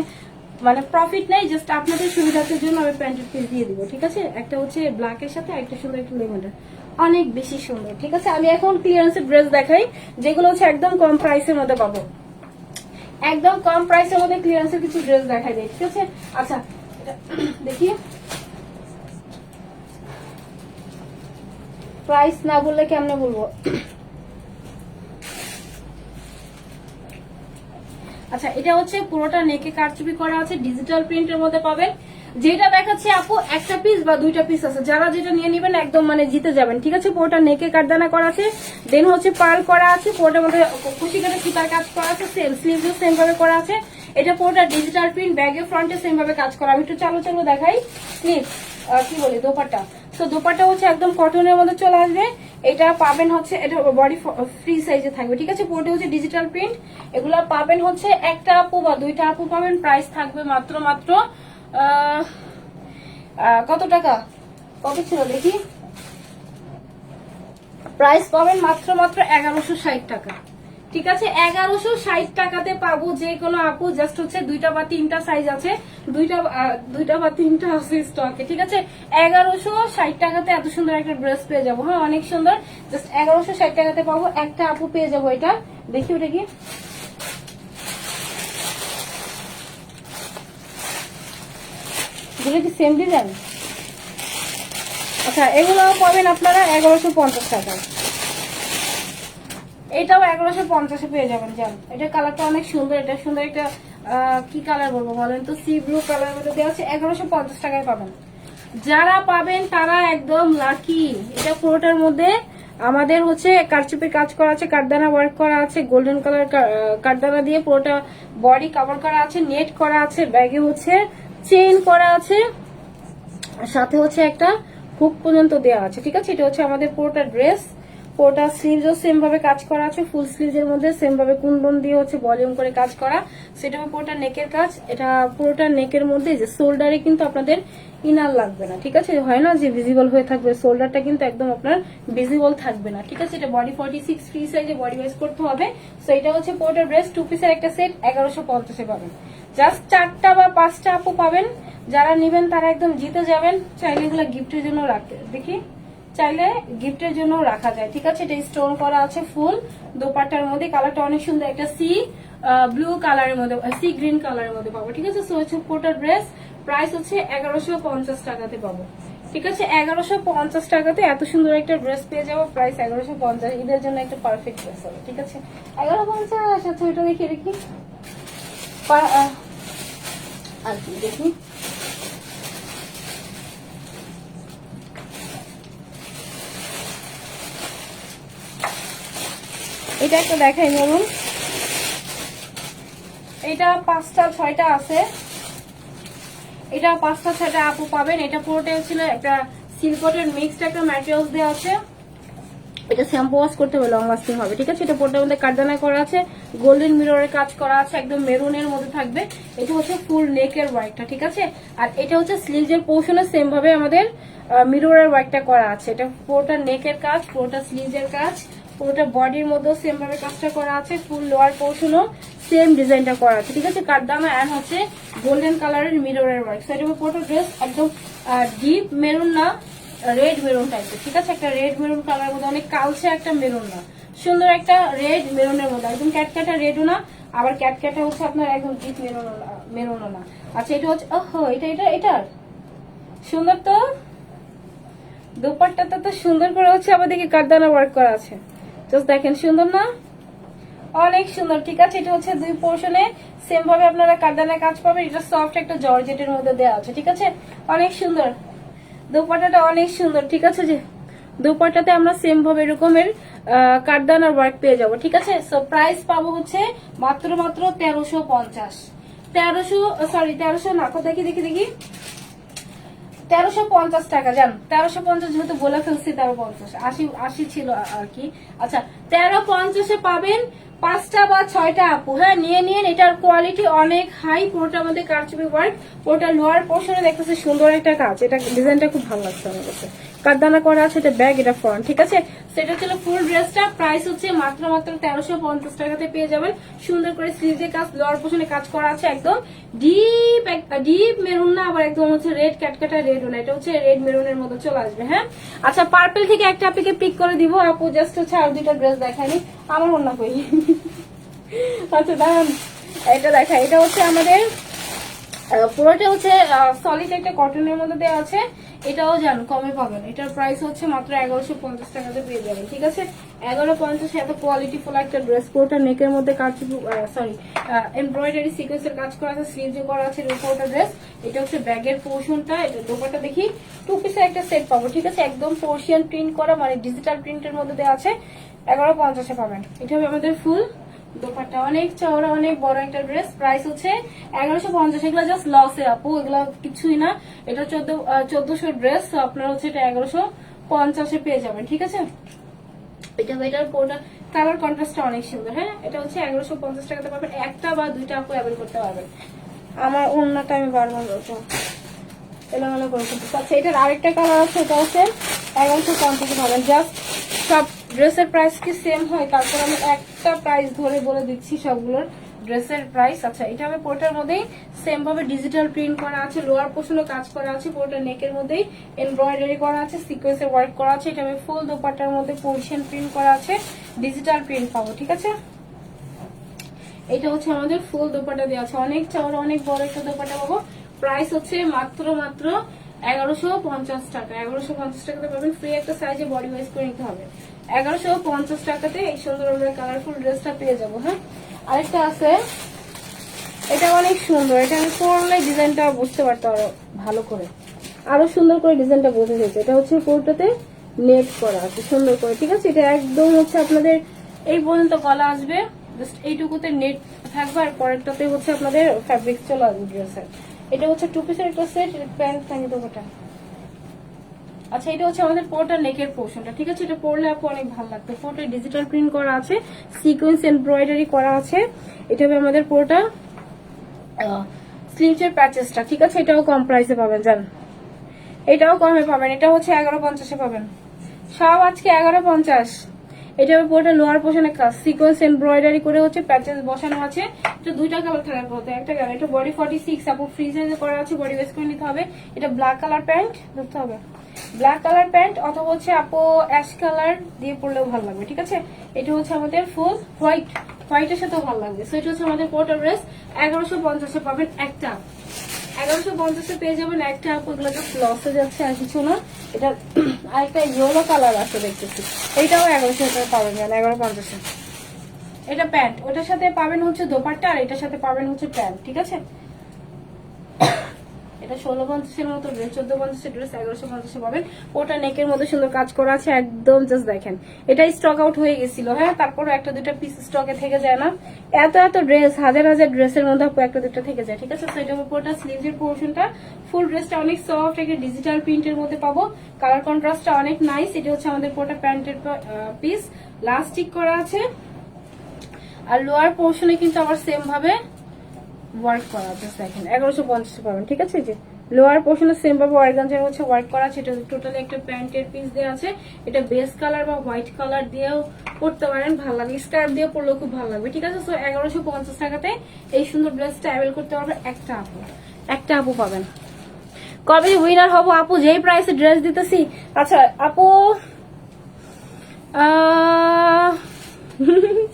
মানে প্রফিট নাই, জাস্ট আপনাদের সুবিধার জন্য আমি প্যান্টের পিস দিয়ে দিব, ঠিক আছে? একটা হচ্ছে ব্ল্যাকের সাথে একটা সুন্দর একটা লেভেন্ডার, অনেক বেশি সুন্দর, ঠিক আছে? আমি এখন ক্লিয়ারেন্সের ড্রেস দেখাই, যেগুলো হচ্ছে একদম কম প্রাইসের মধ্যে পাবো। একদম কম প্রাইসের মধ্যে ক্লিয়ারেন্সের কিছু ড্রেস দেখাই দেয়, ঠিক আছে? আচ্ছা, দেখি প্রাইস না বললে কেমনে বলবো। আচ্ছা, এটা হচ্ছে পুরোটা নেকে কারচুপি করা আছে, ডিজিটাল প্রিন্টের মধ্যে পাবেন। যেটা দেখাচ্ছি আপু একটা পিস বা দুইটা পিস আছে, যারা যেটা নিয়ে নেবেন একদম মানে জিতে যাবেন, ঠিক আছে? পুরোটা নেকে কাঠদানা করা আছে, দেন হচ্ছে পার্ল করা আছে, পুরোটার মধ্যে খুশি করে সুতার কাজ করা আছে, সেম স্লিভস সেম ভাবে করা আছে। এটা পুরোটা ডিজিটাল প্রিন্ট, ব্যাগে ফ্রন্টে সেম ভাবে কাজ করা। আমি একটু চালু চালু দেখাই। স্লিভ কি বলি, দোপাট্টা। তো দোপাট্টা হচ্ছে একদম কটনের মধ্যে চলে আসবে। এটা পাবেন হচ্ছে, এটা বডি ফ্রি সাইজে থাকবে, ঠিক আছে? পুরোটা হচ্ছে ডিজিটাল প্রিন্ট। এগুলা পাবেন হচ্ছে একটা আপু বা দুইটা আপু পাবেন। প্রাইস থাকবে মাত্র কত টাকা, কত ছিল দেখি। প্রাইস পাবেন মাত্র 1,160 টাকা, ঠিক আছে? 1,160 টাকাতে পাবো যে কোনো আপু। জাস্ট হচ্ছে দুইটা বা তিনটা সাইজ আছে, দুইটা বা তিনটা আছে স্টকে, ঠিক আছে? 1,160 টাকাতে এত সুন্দর একটা ড্রেস পেয়ে যাবো। হ্যাঁ, অনেক সুন্দর। জাস্ট 1,160 টাকাতে পাবো, একটা আপু পেয়ে যাবো। এটা দেখি, ওটা কি দুটো কি সেম ডিজাইন? আচ্ছা, এগুলো পাবেন আপনারা 1,150 টাকা। এটাও 1,150 পেয়ে যাবেন। যান, এটা কালারটা অনেক সুন্দর। এটা সুন্দর একটা কি কালার বলবো বলেন তো, সি ব্লু কালার মধ্যে দেওয়া আছে, 1,150 টাকায় পাবেন। যারা পাবেন তারা একদম লাকি। এটা পুরোটার মধ্যে আমাদের হচ্ছে কারচুপির কাজ করা আছে, কাঠদানা ওয়ার্ক করা আছে, গোল্ডেন কালার কাঠদানা দিয়ে পুরোটা বডি কভার করা আছে, নেট করা আছে, ব্যাগে হচ্ছে চেইন করা আছে, সাথে হচ্ছে একটা হুক পর্যন্ত দেওয়া আছে, ঠিক আছে? এটা হচ্ছে আমাদের পুরোটা ড্রেস। পুরোটা স্লিভসও সেম ভাবে কাজ করা আছে, ফুল স্লিভস এর মধ্যে সেম ভাবে কুন্দন দিয়ে হচ্ছে ভলিউম করে কাজ করা। সেটা পুরোটা নেকের কাজ। এটা পুরোটা নেকের মধ্যে যে শোল্ডারে কিন্তু আপনাদের ইনার লাগবে না, ঠিক আছে? হয় না যে ভিজিবল হয়ে থাকবে, শোল্ডারটা কিন্তু একদম আপনার ভিজিবল থাকবে না, ঠিক আছে? এটা বডি 46 ফ্রি সাইজে বডি ওয়াইজ করতে হবে। সো এটা হচ্ছে পুরোটা ড্রেস, 2 পিসের একটা সেট, 1,150 পাবেন। জাস্ট 4টা বা 5টা আপু পাবেন। যারা নেবেন তারা একদম জিতে যাবেন। চাইলে এগুলো গিফটের জন্য রাখতে, দেখি চাইলে গিফটের জন্য রাখা যায়, ঠিক আছে? এটা স্টোন করা আছে ফুল দোপাট্টার মধ্যে, কালারটা অনেক সুন্দর, একটা সি ব্লু কালারের মধ্যে, সি গ্রিন কালারের মধ্যে পাবো, ঠিক আছে? সো হচ্ছে পুরোটা ড্রেস প্রাইস হচ্ছে 1,150 টাকাতে পাবো, ঠিক আছে? 1,150 টাকাতে এত সুন্দর একটা ড্রেস পেয়ে যাবো। প্রাইস 1,150, ঈদের জন্য একটা পারফেক্ট ড্রেস হবে, ঠিক আছে? 1,150। আচ্ছা, ওইটা দেখি দেখি আর কি দেখি। এটা একটা দেখাই বলুন। এটা 5টা 6টা আছে, এটা 5টা 6টা আপু পাবেন। এটা পুরোটাই ছিল একটা সিল্কটের মিক্সড একটা ম্যাটেরিয়ালস দেওয়া আছে। এটা শ্যাম্পু ওয়াশ করতে হবে, লং লাস্টিং হবে, ঠিক আছে। এটা পোর্টের মধ্যে কাঠদানা করা আছে, গোল্ডেন মিররের কাজ করা আছে, একদম মেরুনের মধ্যে থাকবে। এটা হচ্ছে ফুল নেকের ওয়ার্কটা, ঠিক আছে। আর এটা হচ্ছে স্লিভসের পোর্শনে সেম ভাবে আমাদের মিররের ওয়ার্কটা করা আছে। এটা পুরোটা নেকের কাজ, পুরোটা স্লিভসের কাজ, পুরোটা বডির মধ্যেও সেম ভাবে কাজটা করা আছে। ফুল লোয়ার পোর্শনও সেম ডিজাইনটা করা আছে, ঠিক আছে। কাঠদানা এন্ড হচ্ছে গোল্ডেন কালারের মিররের ওয়ার্ক। সো এটা পুরোটা ড্রেস একদম ডিপ মেরুন না, রেড মেরুন টাইপের, ঠিক আছে। একটা রেড মেরুন কালার মধ্যে, অনেক কালচে একটা মেরুন না, সুন্দর একটা রেড মেরুনের মধ্যে, একদম ক্যাটক্যাটা রেডও না, আবার ক্যাটক্যাটা হচ্ছে আপনার একদম ডিপ মেরুনও না। আচ্ছা এটা হচ্ছে ওহো, এটার সুন্দর তো দোপাট্টাটা তো সুন্দর করে হচ্ছে আবার দেখি কাঠদানা ওয়ার্ক করা আছে। জাস্ট দেখেন, সুন্দর না, অনেক সুন্দর, ঠিক আছে। এটা হচ্ছে দুই পোর্শনে সেম ভাবে আপনারা কাঠদানা কাজ পাবেন। এটা সফট একটা জর্জেটের মধ্যে দেওয়া আছে, ঠিক আছে, অনেক সুন্দর। দোপাট্টাটা অনেক সুন্দর, ঠিক আছে। যে দোপাট্টাতে আমরা সেম ভাবে এরকমের কাঠদানার ওয়ার্ক পেয়ে যাবো, ঠিক আছে। সো প্রাইস পাবো হচ্ছে মাত্র 1350, 1300 না, দেখি 1350 টাকা। জান 1350 যেহেতু বলে ফেলছি, 1350 80 ছিল আর কি। আচ্ছা 1350-এ পাবেন 5টা বা 6টা আপু, হ্যাঁ নিয়ে নিন। এটার কোয়ালিটি অনেক হাই, পুরোটার মধ্যে কারচুপি ওয়ার্ক, পুরোটা লোয়ার পোর্শনে দেখতেছে সুন্দর একটা কাজ। এটা ডিজাইনটা খুব ভালো লাগছে আমার কাছে, কাঠদানা করা আছে। এটা ব্যাগ, এটা ফ্রন্ট, ঠিক আছে। সেটা ছিল ফুল ড্রেসটা। প্রাইস হচ্ছে মাত্র 1350 টাকাতে পেয়ে যাবেন। সুন্দর করে স্লিভে কাজ, লোয়ার পোর্শনে কাজ করা আছে, একদম ডিপ মেরুন না, আবার একদম হচ্ছে রেড ক্যাটকাটা রেড না, এটা হচ্ছে রেড মেরুনের মধ্যে চলে আসবে, হ্যাঁ। আচ্ছা পার্পল থেকে একটা আপনাকে পিক করে দিব আপু, জাস্ট হচ্ছে আর দুইটা ড্রেস দেখায়নি, আমার অন্য কই। আচ্ছা দাঁড়ান, এটা দেখাই। এটা হচ্ছে আমাদের পুরোটা হচ্ছে সলিড একটা কটনের মধ্যে দেওয়া আছে। এটাও জান কমে পাবেন। এটার প্রাইস হচ্ছে মাত্র 1150 টাকাতে পেয়ে যাবেন, ঠিক আছে। 1150 এত কোয়ালিটি ফুল একটা ড্রেস। পুরোটা নেকের মধ্যে এমব্রয়ডারি সিকোয়েন্সের কাজ করা আছে, স্লিভে করা আছে পুরোটা ড্রেস। এটা হচ্ছে ব্যাগের পোর্শনটা। এটা দোপাট্টা দেখি 2 পিসের একটা সেট পাবো, ঠিক আছে। একদম পোর্শিয়ান প্রিন্ট করা, মানে ডিজিটাল প্রিন্টের মধ্যে দেওয়া আছে। 1150-এ পাবেন। এটা হবে আমাদের ফুল দোপাট্টা, অনেক চওড়া, অনেক বড় একটা ড্রেস। প্রাইস হচ্ছে 1150। এগুলো জাস্ট লসে আপু, এগুলো কিছুই না। এটা 1400 ড্রেস, আপনার হচ্ছে এটা 1150-এ পেয়ে যাবেন, ঠিক আছে। এটার পুরোটা কালার কন্ট্রাস্টটা অনেক সুন্দর, হ্যাঁ। এটা হচ্ছে 1150 টাকাতে পাবেন। একটা বা দুইটা আপু অ্যাভেল করতে পারবেন। আমার অন্যটা আমি বারবার বলছি এলোমেলো করে করতে। আচ্ছা এটার আরেকটা কালার আছে, এটা হচ্ছে 1150-এ পাবেন। জাস্ট সব ড্রেসের প্রাইস কি সেম হয়? তারপর আমি একটা প্রাইস ধরে বলে দিচ্ছি সবগুলোর ড্রেসের প্রাইস। আচ্ছা এটা আমি পুরোটার মধ্যেই সেম ভাবে ডিজিটাল প্রিন্ট করা আছে, লোয়ার পোর্শনে কাজ করা আছে, পুরোটা নেকের মধ্যেই এমব্রয়ডারি করা আছে, সিকোয়েন্সের ওয়ার্ক করা আছে। এটা আমি ফুল দোপাট্টার মধ্যে পোর্শন প্রিন্ট করা আছে, ডিজিটাল প্রিন্ট পাবো, ঠিক আছে। এটা হচ্ছে আমাদের ফুল দোপাট্টা দেওয়া আছে, অনেক চওড়া, অনেক বড় একটা দোপাট্টা পাবো। প্রাইস হচ্ছে মাত্র 1150 টাকা। 1150 টাকাতে পাবেন। ফ্রি একটা সাইজে বডি ওয়াইজ করে নিতে হবে। 1150 টাকাতে এই সুন্দর আমরা কালারফুল ড্রেসটা পেয়ে যাবো, হ্যাঁ। আরেকটা আছে, এটা অনেক সুন্দর। এটা আমি পরলে ডিজাইনটা বুঝতে পারতো আরো ভালো করে, আরো সুন্দর করে ডিজাইনটা বোঝা যেত। এটা হচ্ছে পুরোটাতে নেট করা আছে সুন্দর করে, ঠিক আছে। এটা একদম হচ্ছে আপনাদের এই পর্যন্ত গলা আসবে, জাস্ট এইটুকুতে নেট থাকবে, আর পরেরটাতে হচ্ছে আপনাদের ফ্যাব্রিক চলে আসবে ড্রেসের। এটা হচ্ছে 2 পিসের একটা সেট, প্যান্ট থাকে তো ওটা। আচ্ছা এটা হচ্ছে আমাদের পুরোটা নেকের পোর্শনটা, ঠিক আছে। এটা পরলে আপু অনেক ভালো লাগবে। পুরোটা ডিজিটাল প্রিন্ট করা আছে, সিকোয়েন্স এমব্রয়ডারি করা আছে। এটা হবে আমাদের পুরোটা স্লিভসের প্যাচেসটা, ঠিক আছে। এটাও কম প্রাইসে পাবেন, জান এটাও কমে পাবেন। এটা হচ্ছে 1150-এ পাবেন। সব আজকে 1150। এটা হবে পুরোটা লোয়ার পোর্শনের কাজ, সিকোয়েন্স এমব্রয়ডারি করে হচ্ছে প্যাচেস বসানো আছে। এটা দুইটা কালার থাকার কথা, একটা কালার। এটা বডি 46 আপু ফ্রি সাইজে করা আছে, বডি ওয়েস্ট করে নিতে হবে। এটা ব্ল্যাক কালার প্যান্ট ধরতে হবে, ব্ল্যাক কালার প্যান্ট, অথবা হচ্ছে আপু অ্যাশ কালার দিয়ে পরলেও ভালো লাগবে, ঠিক আছে। এটা হচ্ছে আমাদের ফুল হোয়াইটের সাথেও ভালো লাগবে। সো এটা হচ্ছে আমাদের পুরোটা ড্রেস 1150-এ পাবেন একটা। 1150-এ পেয়ে যাবেন একটা আপু। এগুলো তো লসে যাচ্ছে আর কিছু না। এটা আরেকটা ইয়েলো কালার আছে দেখতেছি, এইটাও 1100 পাবেন 1150-এ। এটা প্যান্ট, ওটার সাথে পাবেন হচ্ছে দোপাট্টা, আর এটার সাথে পাবেন হচ্ছে প্যান্ট, ঠিক আছে। এটা 1650-এর মতো ড্রেস, 1450-এর ড্রেস 1150-এ পাবেন। ওটা নেকের মধ্যে সুন্দর কাজ করা আছে একদম, জাস্ট দেখেন। এটাই স্টক আউট হয়ে গেছিল, হ্যাঁ, তারপরে একটা দুইটা পিস স্টকে থেকে যায় না, এত এত ড্রেস, হাজার হাজার ড্রেসের মধ্যে আপু একটা দুইটা থেকে যায়, ঠিক আছে। তো এটার উপরটা স্লিভসের পোর্শনটা, ফুল ড্রেসটা অনেক সফট, একটা ডিজিটাল প্রিন্টের মধ্যে পাবো, কালার কন্ট্রাস্টটা অনেক নাইস। এটা হচ্ছে আমাদের পুরোটা প্যান্টের পিস, লাস্টিক করা আছে। আর লোয়ার পোর্শনে কিন্তু আবার সেম ভাবে ওয়ার্ক করা আছে, দেখেন 1150 পাবেন, ঠিক আছে। যে লোয়ার পোর্শনে সেম ভাবে অর্গানজার হচ্ছে ওয়ার্ক করা আছে। এটা টোটালি একটা প্যান্টের পিস দেওয়া আছে। এটা বেস কালার বা হোয়াইট কালার দিয়েও পরতে পারেন, ভালো লাগবে, স্কার্ফ দিয়ে পরলেও খুব ভালো লাগবে, ঠিক আছে। সো 1150 টাকাতে এই সুন্দর ড্রেসটা অ্যাভেল করতে পারবে একটা আপু পাবেন। কবে উইনার হবো আপু, যেই প্রাইসে ড্রেস দিতেছি। আচ্ছা আপু,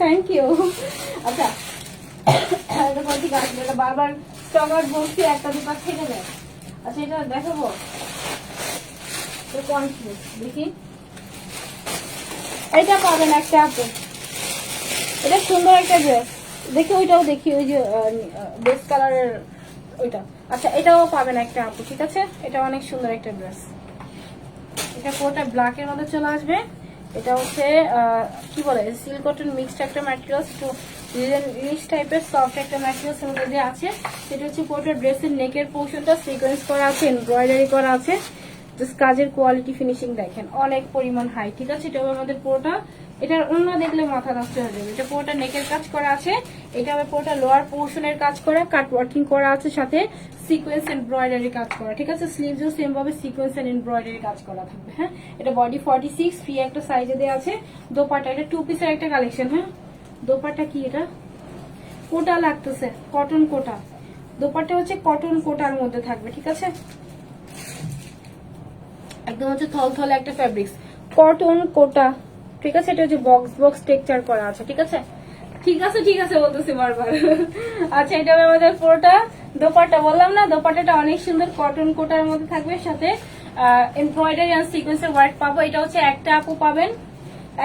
থ্যাংক ইউ। আচ্ছা এটা বারবার স্টক আউট বলছি, একটা দুটো থেকে যায়। আচ্ছা এটা দেখাবো, দেখি এটা পাবেন একটা আপু, এটা সুন্দর একটা ড্রেস, দেখি ওইটাও দেখি, ওই যে বেস কালারের ওইটা। আচ্ছা এটাও পাবেন একটা আপু, ঠিক আছে। এটা অনেক সুন্দর একটা ড্রেস, এটা পুরোটা ব্ল্যাকের মধ্যে চলে আসবে। এটা হচ্ছে কি বলে, সিল্ক কটন মিক্সড একটা ম্যাটেরিয়ালস, একটু রিচ টাইপের সফট একটা ম্যাটেরিয়ালস এর মধ্যে আছে। সেটা হচ্ছে পুরোটা ড্রেসের নেকের পোর্শনটা সিকোয়েন্স করা আছে, এমব্রয়ডারি করা আছে, জাস্ট কাজের কোয়ালিটি ফিনিশিং দেখেন অনেক পরিমাণ হাই, ঠিক আছে। এটা আমাদের পুরোটা, এটার অন্য দেখলে মাথা নষ্ট হয়ে যাবে। এটা পুরোটা নেকের কাজ করা আছে, এটা আবার পুরোটা লোয়ার পোর্শনের কাজ করা, কাট ওয়ার্কিং করা আছে, সাথে সিকোয়েন্স এমব্রয়ডারি কাজ করা, ঠিক আছে। স্লিভসও সেম ভাবে সিকোয়েন্স এন্ড এমব্রয়ডারি কাজ করা থাকবে, হ্যাঁ। এটা বডি 46 ফ্রি একটা সাইজে দেওয়া আছে। দোপাট্টা, এটা টু পিসের একটা কালেকশন, হ্যাঁ। দোপাট্টা কি, এটা কোটা লাগতেছে, কটন কোটা। দোপাট্টা হচ্ছে কটন কোটার মধ্যে থাকবে, ঠিক আছে। একদম হচ্ছে থলথলে একটা ফ্যাব্রিক্স, কটন কোটা, ঠিক আছে। এটা হচ্ছে বক্স টেক্সচার করা আছে, ঠিক আছে। ঠিক আছে ঠিক আছে বলতেছি বারবার। আচ্ছা এটা আমাদের পুরোটা দোপাট্টা, বললাম না দোপাট্টাটা অনেক সুন্দর কটন কোটার মধ্যে থাকবে, সাথে এমব্রয়ডারি আর সিকোয়েন্সের ওয়ার্ক পাবো। এটা হচ্ছে একটা আপু পাবেন,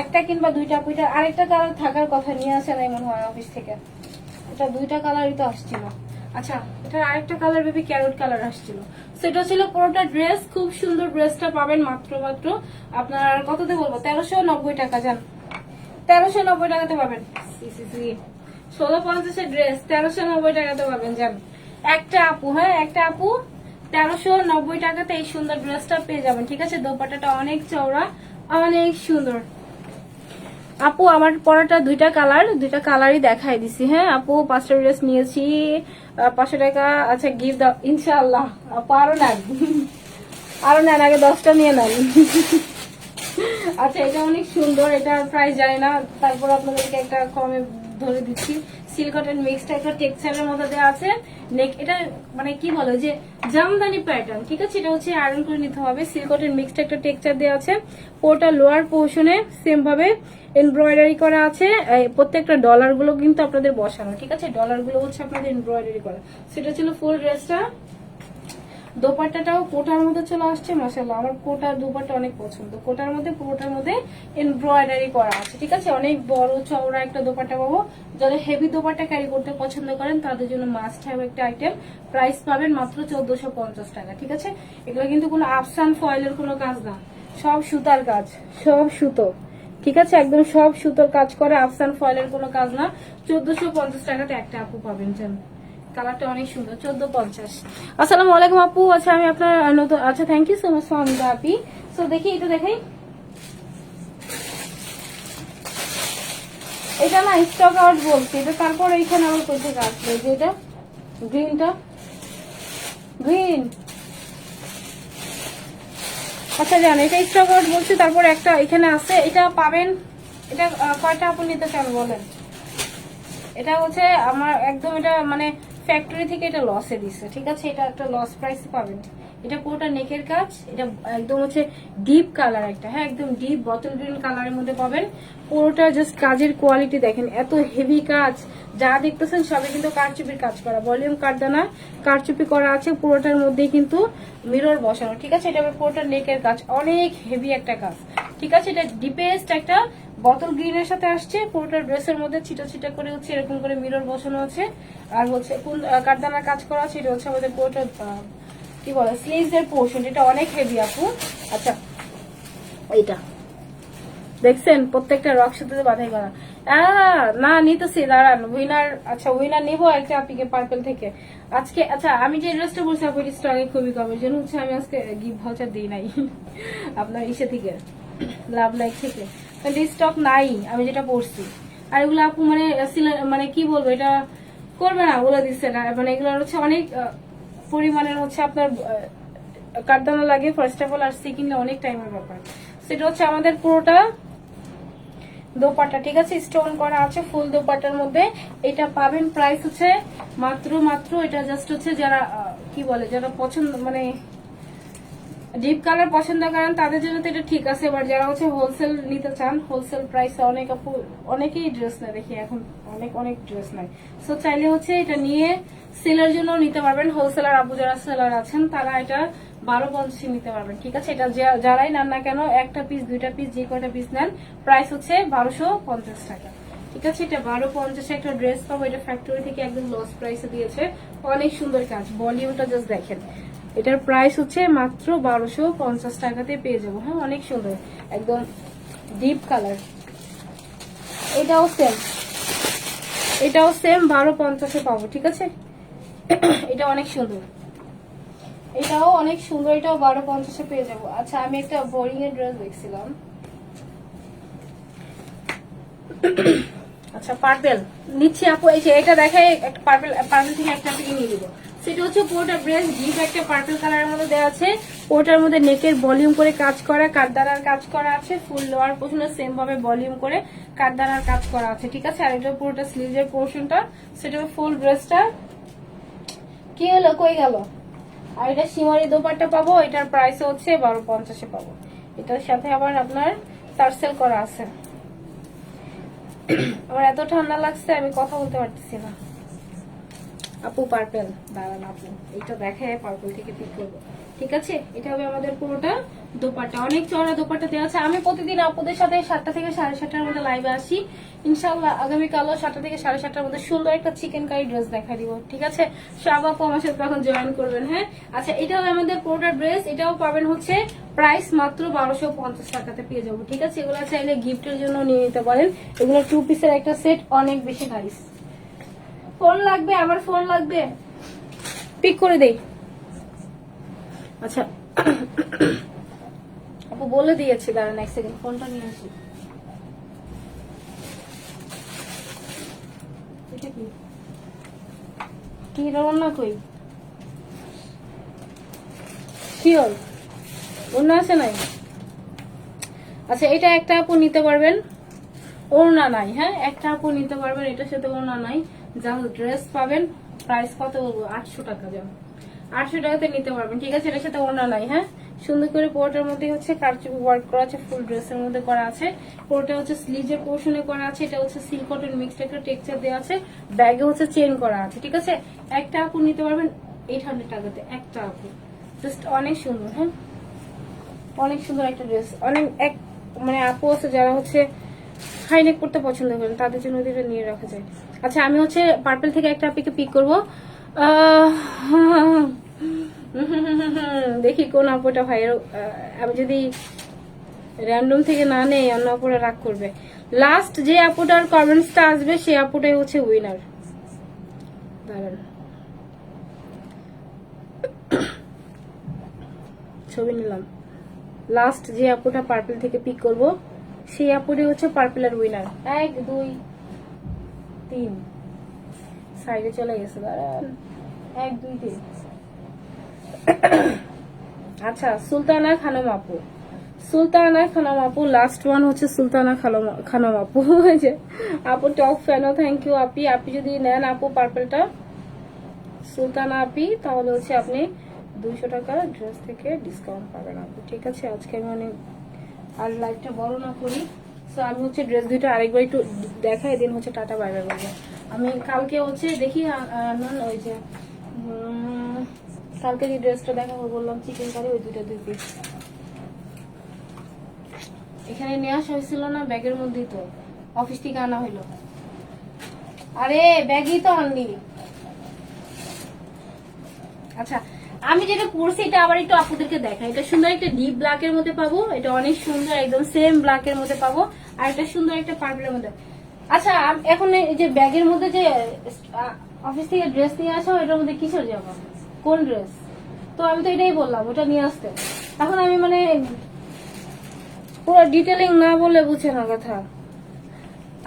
একটা কিংবা দুইটা আপু। এটা আরেকটা কালার থাকার কথা, নিয়ে আসে নাই মনে হয় অফিস থেকে, এটা দুইটা কালারই তো আসছিল। আচ্ছা এটার আরেকটা কালার বেবি ক্যারট কালার আসছিল। সেটা ছিল পুরোটা ড্রেস, খুব সুন্দর ড্রেসটা পাবেন মাত্র আপনার কততে বলবো, 1390 টাকা। যান 1390 টাকাতে পাবেন, 1650-এর ড্রেস 1390 টাকাতে পাবেন। যান একটা আপু, হ্যাঁ একটা আপু 1390 টাকাতে এই সুন্দর ড্রেসটা পেয়ে যাবেন, ঠিক আছে। দোপাট্টাটা অনেক চওড়া, অনেক সুন্দর। আপু আমার পরাটা দুইটা কালারই দেখাই দিছি, হ্যাঁ আপু 5টা ড্রেস নিয়েছি, 500 টাকা। আচ্ছা গিফট দাও ইনশাআল্লাহ, আপু আরো নেন আগে 10টা নিয়ে নেন। আচ্ছা এটা অনেক সুন্দর, এটা প্রাইস জানি না, তারপর আপনাদেরকে একটা কমে ধরে দিচ্ছি। সিল্ক কটন মিক্সড একটা টেক্সচারের মধ্যে দেওয়া আছে। নেক এটা মানে কি বলে যে জামদানি প্যাটার্ন, ঠিক আছে। এটা হচ্ছে আয়রন করে নিতে হবে। সিল্ক কটন মিক্সড একটা টেক্সচার দেওয়া আছে। পুরোটা লোয়ার পোর্শনে সেম ভাবে এমব্রয়ডারি করা আছে। প্রত্যেকটা ডলার গুলো কিন্তু আপনাদের বসানো, ঠিক আছে। ডলার গুলো হচ্ছে আপনাদের এমব্রয়ডারি করা। সেটা ছিল ফুল ড্রেসটা। দোপাট্টাটাও কোটার মধ্যে চলে আসছে, মাশাআল্লাহ আমার কোটার দোপাট্টা অনেক পছন্দ। কোটার মধ্যে পুরোটার মধ্যে এমব্রয়ডারি করা আছে, ঠিক আছে। অনেক বড় চওড়া একটা দোপাট্টা পাবো। যারা হেভি দোপাট্টা ক্যারি করতে পছন্দ করেন তাদের জন্য মাস্ট হ্যাভ একটা আইটেম। প্রাইস পাবেন মাত্র 1450 টাকা, ঠিক আছে। এগুলো কিন্তু কোনো আফসান ফয়েলের কোনো কাজ না, সব সুতার কাজ, সব সুতো, ঠিক আছে। একদম সব সুতোর কাজ করে, আফসান ফয়েলের কোনো কাজ না। 1450 টাকাতে একটা আপু পাবেন। জান কালারটা অনেক সুন্দর, 1450। আসসালামু আলাইকুম আপু। আচ্ছা আমি আপনার নতুন, আচ্ছা thank you so much for আপি। সো দেখি এটা দেখাই, এটা না স্টক আউট বলছি, এটা তারপর এইখানে আবার কোথায় আসবে, যে এটা গ্রিনটা গ্রিন। আচ্ছা জান এটা স্টক আউট বলছি, তারপর একটা এখানে আছে, এটা পাবেন। এটা কয়টা আপু নিতে চান বলেন। এটা হচ্ছে আমার একদম, এটা মানে ফ্যাক্টরি থেকে এটা লসে দিচ্ছে, ঠিক আছে। এটা একটা লস প্রাইস পাবেন। এটা পুরোটা নেকের কাজ, এটা একদম হচ্ছে ডিপ কালার একটা, হ্যাঁ একদম ডিপ বটল গ্রিন কালারের মধ্যে পাবেন। পুরোটা জাস্ট কাজের কোয়ালিটি দেখেন, এত হেভি কাজ, যা দেখতেছেন সবই কিন্তু কারচুপির কাজ করা, ভলিউম কাটদানা কারচুপি করা আছে। পুরোটার মধ্যেই কিন্তু মিরর বসানো, ঠিক আছে। এটা পুরোটা নেকের কাজ, অনেক হেভি একটা কাজ, ঠিক আছে। এটা ডিপেস্ট একটা বটল গ্রিনের সাথে আসছে। পুরোটা ড্রেসের মধ্যে ছিটা ছিটা করে হচ্ছে এরকম করে মিরর বসানো আছে, আর হচ্ছে কাঠদানার কাজ করা আছে। এটা হচ্ছে আমাদের পুরোটা কি বলে স্লিভস এর পোর্শন, এটা অনেক হেভি আপু। আচ্ছা এইটা দেখছেন প্রত্যেকটা রক সাথে বাঁধাই করা। না নিতেছি, দাঁড়ান উইনার। আচ্ছা উইনার নিবো একটা আপিকে পার্পল থেকে আজকে। আচ্ছা আমি যে ড্রেসটা বলছি আপু স্টকে খুবই কম, এর জন্য হচ্ছে আমি আজকে গিফট ভাউচার দিই নাই আপনার ইসে থেকে, লাভ লাইক থেকে, স্টক নাই আমি যেটা পড়ছি। আর এগুলো আপু মানে মানে কি বলবো, এটা করবে না বলে দিচ্ছে না, মানে এগুলো হচ্ছে অনেক পরিমাণের হচ্ছে আপনার কাঠদানা লাগে ফার্স্ট অফ অল, আর সেকেন্ডলি অনেক টাইমের ব্যাপার। সেটা হচ্ছে আমাদের পুরোটা দোপাট্টা, ঠিক আছে, স্টোন করা আছে ফুল দোপাট্টার মধ্যে। এটা পাবেন প্রাইস হচ্ছে মাত্র এটা জাস্ট হচ্ছে যারা কি বলে, যারা পছন্দ মানে ডিপ কালার পছন্দ করেন তাদের জন্য তো এটা ঠিক আছে। এবার যারা হচ্ছে হোলসেল নিতে চান, হোলসেল প্রাইসে অনেক আপু অনেকেই ড্রেস নেয়, দেখি এখন অনেক ড্রেস নেয়। সো চাইলে হচ্ছে এটা নিয়ে সেলের জন্য নিতে পারবেন। হোলসেলার আপু যারা সেলার আছেন তারা এটা 1250 নিতে পারবেন, ঠিক আছে। এটা যারাই নেন না কেন, একটা পিস দুইটা পিস যে কয়টা পিস নেন প্রাইস হচ্ছে 1250 টাকা, ঠিক আছে। এটা 1250 একটা ড্রেস পাবো, এটা ফ্যাক্টরি থেকে একদম লস প্রাইসে দিয়েছে। অনেক সুন্দর কাজ, ভলিউমটা জাস্ট দেখেন। এটার প্রাইস হচ্ছে মাত্র 1250 টাকাতে পেয়ে যাবো। হ্যাঁ অনেক সুন্দর, একদম ডিপ কালার। এটাও সেম 1250 পাবো, ঠিক আছে। এটা অনেক সুন্দর, এটাও অনেক সুন্দর, এটাও 1250 পেয়ে যাবো। আচ্ছা আমি একটা বোরিং এর ড্রেস দেখছিলাম, আচ্ছা পার্পেল নিচ্ছি আপু। এই যে এটা দেখায় একটা পার্পেল থেকে একটা থেকে নিয়ে নিবো। সেটা হচ্ছে পুরোটা ড্রেস ডিপ একটা পার্পেল কালারের মধ্যে দেওয়া আছে। ওটার মধ্যে নেকের ভলিউম করে কাজ করা, কাঠদানার কাজ করা আছে, ফুল লোয়ার পোর্শনে সেম ভাবে ভলিউম করে কাঠদানার কাজ করা আছে, ঠিক আছে। আর এটা পুরোটা স্লিভের পোর্শনটা, সেটা ফুল ড্রেসটা কি হলো কই গেল। আর এটা সিমারি দোপাট্টা পাবো, এটার প্রাইস হচ্ছে 1250 পাবো। এটার সাথে আবার আপনার টার্সেল করা আছে। আমার এত ঠান্ডা লাগছে আমি কথা বলতে পারতেছি না। আপু পার্পেল, দাঁড়ান আপু এইটা দেখে পার্পেল থেকে পিক করবো, ঠিক আছে। এটা হবে আমাদের পুরোটা দোপাট্টা, অনেক চড়া দোপাট্টা দেওয়া আছে। আমি প্রতিদিন আপুদের সাথে 7টা থেকে 7:30টার মধ্যে লাইভে আসি ইনশাল্লাহ। আগামীকালও 7টা থেকে 7:30টার মধ্যে সুন্দর একটা চিকেন কারি ড্রেস দেখা দিব, ঠিক আছে। সব আপু আমার সাথে তখন জয়েন করবেন, হ্যাঁ। আচ্ছা এটা হবে আমাদের পুরোটা ড্রেস, এটাও পাবেন হচ্ছে প্রাইস মাত্র 1250 টাকাতে পেয়ে যাবো, ঠিক আছে। এগুলো চাইলে গিফটের জন্য নিয়ে নিতে পারেন। এগুলো 2 পিসের একটা সেট, অনেক বেশি নাইস। ফোন লাগবে, আমার ফোন লাগবে, পিক করে দেই। আচ্ছা আপু বলে দিয়েছি, দাঁড়ান এক সেকেন্ড ফোনটা নিয়ে আসি। এটা কি রান্না কই শিওর অন্য আছে নাই। আচ্ছা এটা একটা আপু নিতে পারবেন, ওড়না নাই, হ্যাঁ একটা আপু নিতে পারবেন, এটার সাথে ওড়না নাই। যা ড্রেস পাবেন প্রাইস কত বলবো, 800 টাকা, যেমন 800 টাকাতে নিতে পারবেন, ঠিক আছে। এটার সাথে ওড়না নাই, হ্যাঁ। সুন্দর করে পোর্টের মধ্যে হচ্ছে কারচুপি ওয়ার্ক করা আছে, ফুল ড্রেসের মধ্যে করা আছে। পোর্টে হচ্ছে স্লিভের পোর্শনে করা আছে, এটা হচ্ছে সিল্ক কটন মিক্সড একটা টেক্সচার দেওয়া আছে। ব্যাগে হচ্ছে চেন করা আছে, ঠিক আছে। একটা আপু নিতে পারবেন 800 টাকাতে, একটা আপু, জাস্ট অনেক সুন্দর, হ্যাঁ অনেক সুন্দর একটা ড্রেস। অনেক এক মানে আপু আছে যারা হচ্ছে হাইনেক করতে পছন্দ করেন, তাদের জন্য এটা নিয়ে রাখা যায়। আচ্ছা আমি হচ্ছে পার্পল থেকে একটা আপিকে পিক করবো। দেখি কোন আপুটা ভাই, আমি যদি র্যান্ডম থেকে না নেই অন্য আপুরা রাগ করবে। লাস্ট যে আপুটার কমেন্টসটা আসবে সে আপুটাই হচ্ছে উইনার। দাঁড়ান ছবি নিলাম। লাস্ট যে আপুটা পার্পল থেকে পিক করব সেই আপুটাই হচ্ছে পার্পলের উইনার। 1 2 3 সাইডে চলে গেছে, দাঁড়ান 1 2 3। আচ্ছা সুলতানা খানম আপু, সুলতানা খানম আপু লাস্ট ওয়ান হচ্ছে সুলতানা খানম আপু। আপু টপ ফ্যানও, থ্যাংক ইউ আপি। আপনি যদি নেন আপু পার্পলটা সুলতানা আপি, তাহলে হচ্ছে আপনি 200 টাকা ড্রেস থেকে ডিসকাউন্ট পাবেন আপু, ঠিক আছে। আজকে আমি অনেক আর লাইভটা বড় না করি, সো আমি হচ্ছে ড্রেস দুইটা আরেকবার একটু দেখাই দিন হচ্ছে টাটা বাই বাই বলবো। আমি কালকে হচ্ছে দেখি ওই যে কালকে যে ড্রেসটা দেখাবো বললাম চিকেন কারি, ওই 2 পিস এখানে নিয়ে আসা হয়েছিল না, ব্যাগের মধ্যেই তো অফিস থেকে আনা হইলো। আরে ব্যাগই তো আনলি। আচ্ছা আমি যেটা পরছি এটা আবার একটু আপুদেরকে দেখাই। এটা সুন্দর একটা ডিপ ব্ল্যাক এর মধ্যে পাবো, এটা অনেক সুন্দর একদম সেম ব্ল্যাক এর মধ্যে পাবো, আর এটা সুন্দর একটা পার্পলের মধ্যে। আচ্ছা এখন এই যে ব্যাগের মধ্যে যে অফিস থেকে ড্রেস নিয়ে আসো, এটার মধ্যে কিসের যাবো, কোন ড্রেস? তো আমি তো এটাই বললাম ওটা নিয়ে আসতে। এখন আমি মানে পুরো ডিটেলিং না বলে বুঝে না কথা।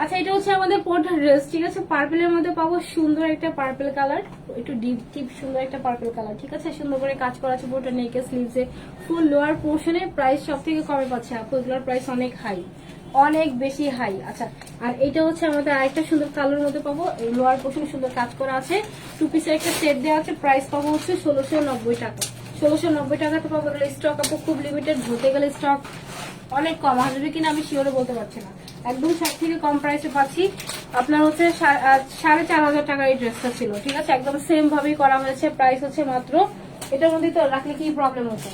আচ্ছা এটা হচ্ছে আমাদের পোর্টার ড্রেস, ঠিক আছে, পার্পেলের মধ্যে পাবো, সুন্দর একটা পার্পেল কালার, একটু ডিপ ডিপ সুন্দর একটা পার্পেল কালার, ঠিক আছে, সুন্দর করে কাজ করা আছে পুরোটা নেকে স্লিভসে, ফুল লোয়ার পোর্শনে। প্রাইস সব থেকে কমে পাচ্ছে আপু, এগুলোর প্রাইস অনেক হাই, অনেক বেশি হাই। আচ্ছা আর এটা হচ্ছে আমাদের আরেকটা সুন্দর কালার মধ্যে পাবো, এই লোয়ার পোর্শনে সুন্দর কাজ করা আছে, টু পিসের একটা সেট দেওয়া আছে, প্রাইস পাবো হচ্ছে 1690 টাকা। 1690 টাকাতে পাবো। স্টক আপু খুব লিমিটেড, ধরতে গেলে স্টক অনেক কম, আসবে কিনা আমি শিওরে বলতে পারছি না, একদম সব থেকে কম প্রাইসে পাচ্ছি। আপনার হচ্ছে 4500 টাকার এই ড্রেসটা ছিল, ঠিক আছে, একদম সেম ভাবেই করা হয়েছে, প্রাইস হচ্ছে মাত্র। এটার মধ্যে তো রাখলে কি প্রবলেম হচ্ছে,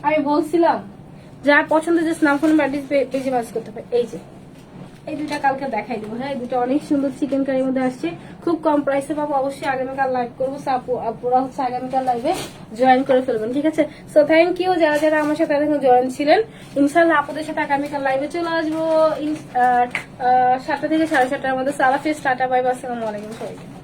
আমি বলছিলাম যার পছন্দ যে স্নাম ফোন ব্যাটিস পেজে বাস করতে পারে। এই যে এই দুইটা কালকে দেখাই দেবো, হ্যাঁ, এই দুটো অনেক সুন্দর চিকেন কারির মধ্যে আসছে, খুব কম প্রাইসে পাবো। অবশ্যই আগামীকাল লাইভ করবো, আপুরা হচ্ছে আগামীকাল লাইভে জয়েন করে ফেলবেন, ঠিক আছে। সো থ্যাংক ইউ যারা যারা আমার সাথে এখন জয়েন ছিলেন। ইনশাল্লাহ আপুদের সাথে আগামীকাল লাইভে চলে আসবো 7টা থেকে 7:30টার মধ্যে। সালাফিজ, টাটা, বাই বাই, আসসালামু আলাইকুম সবাইকে।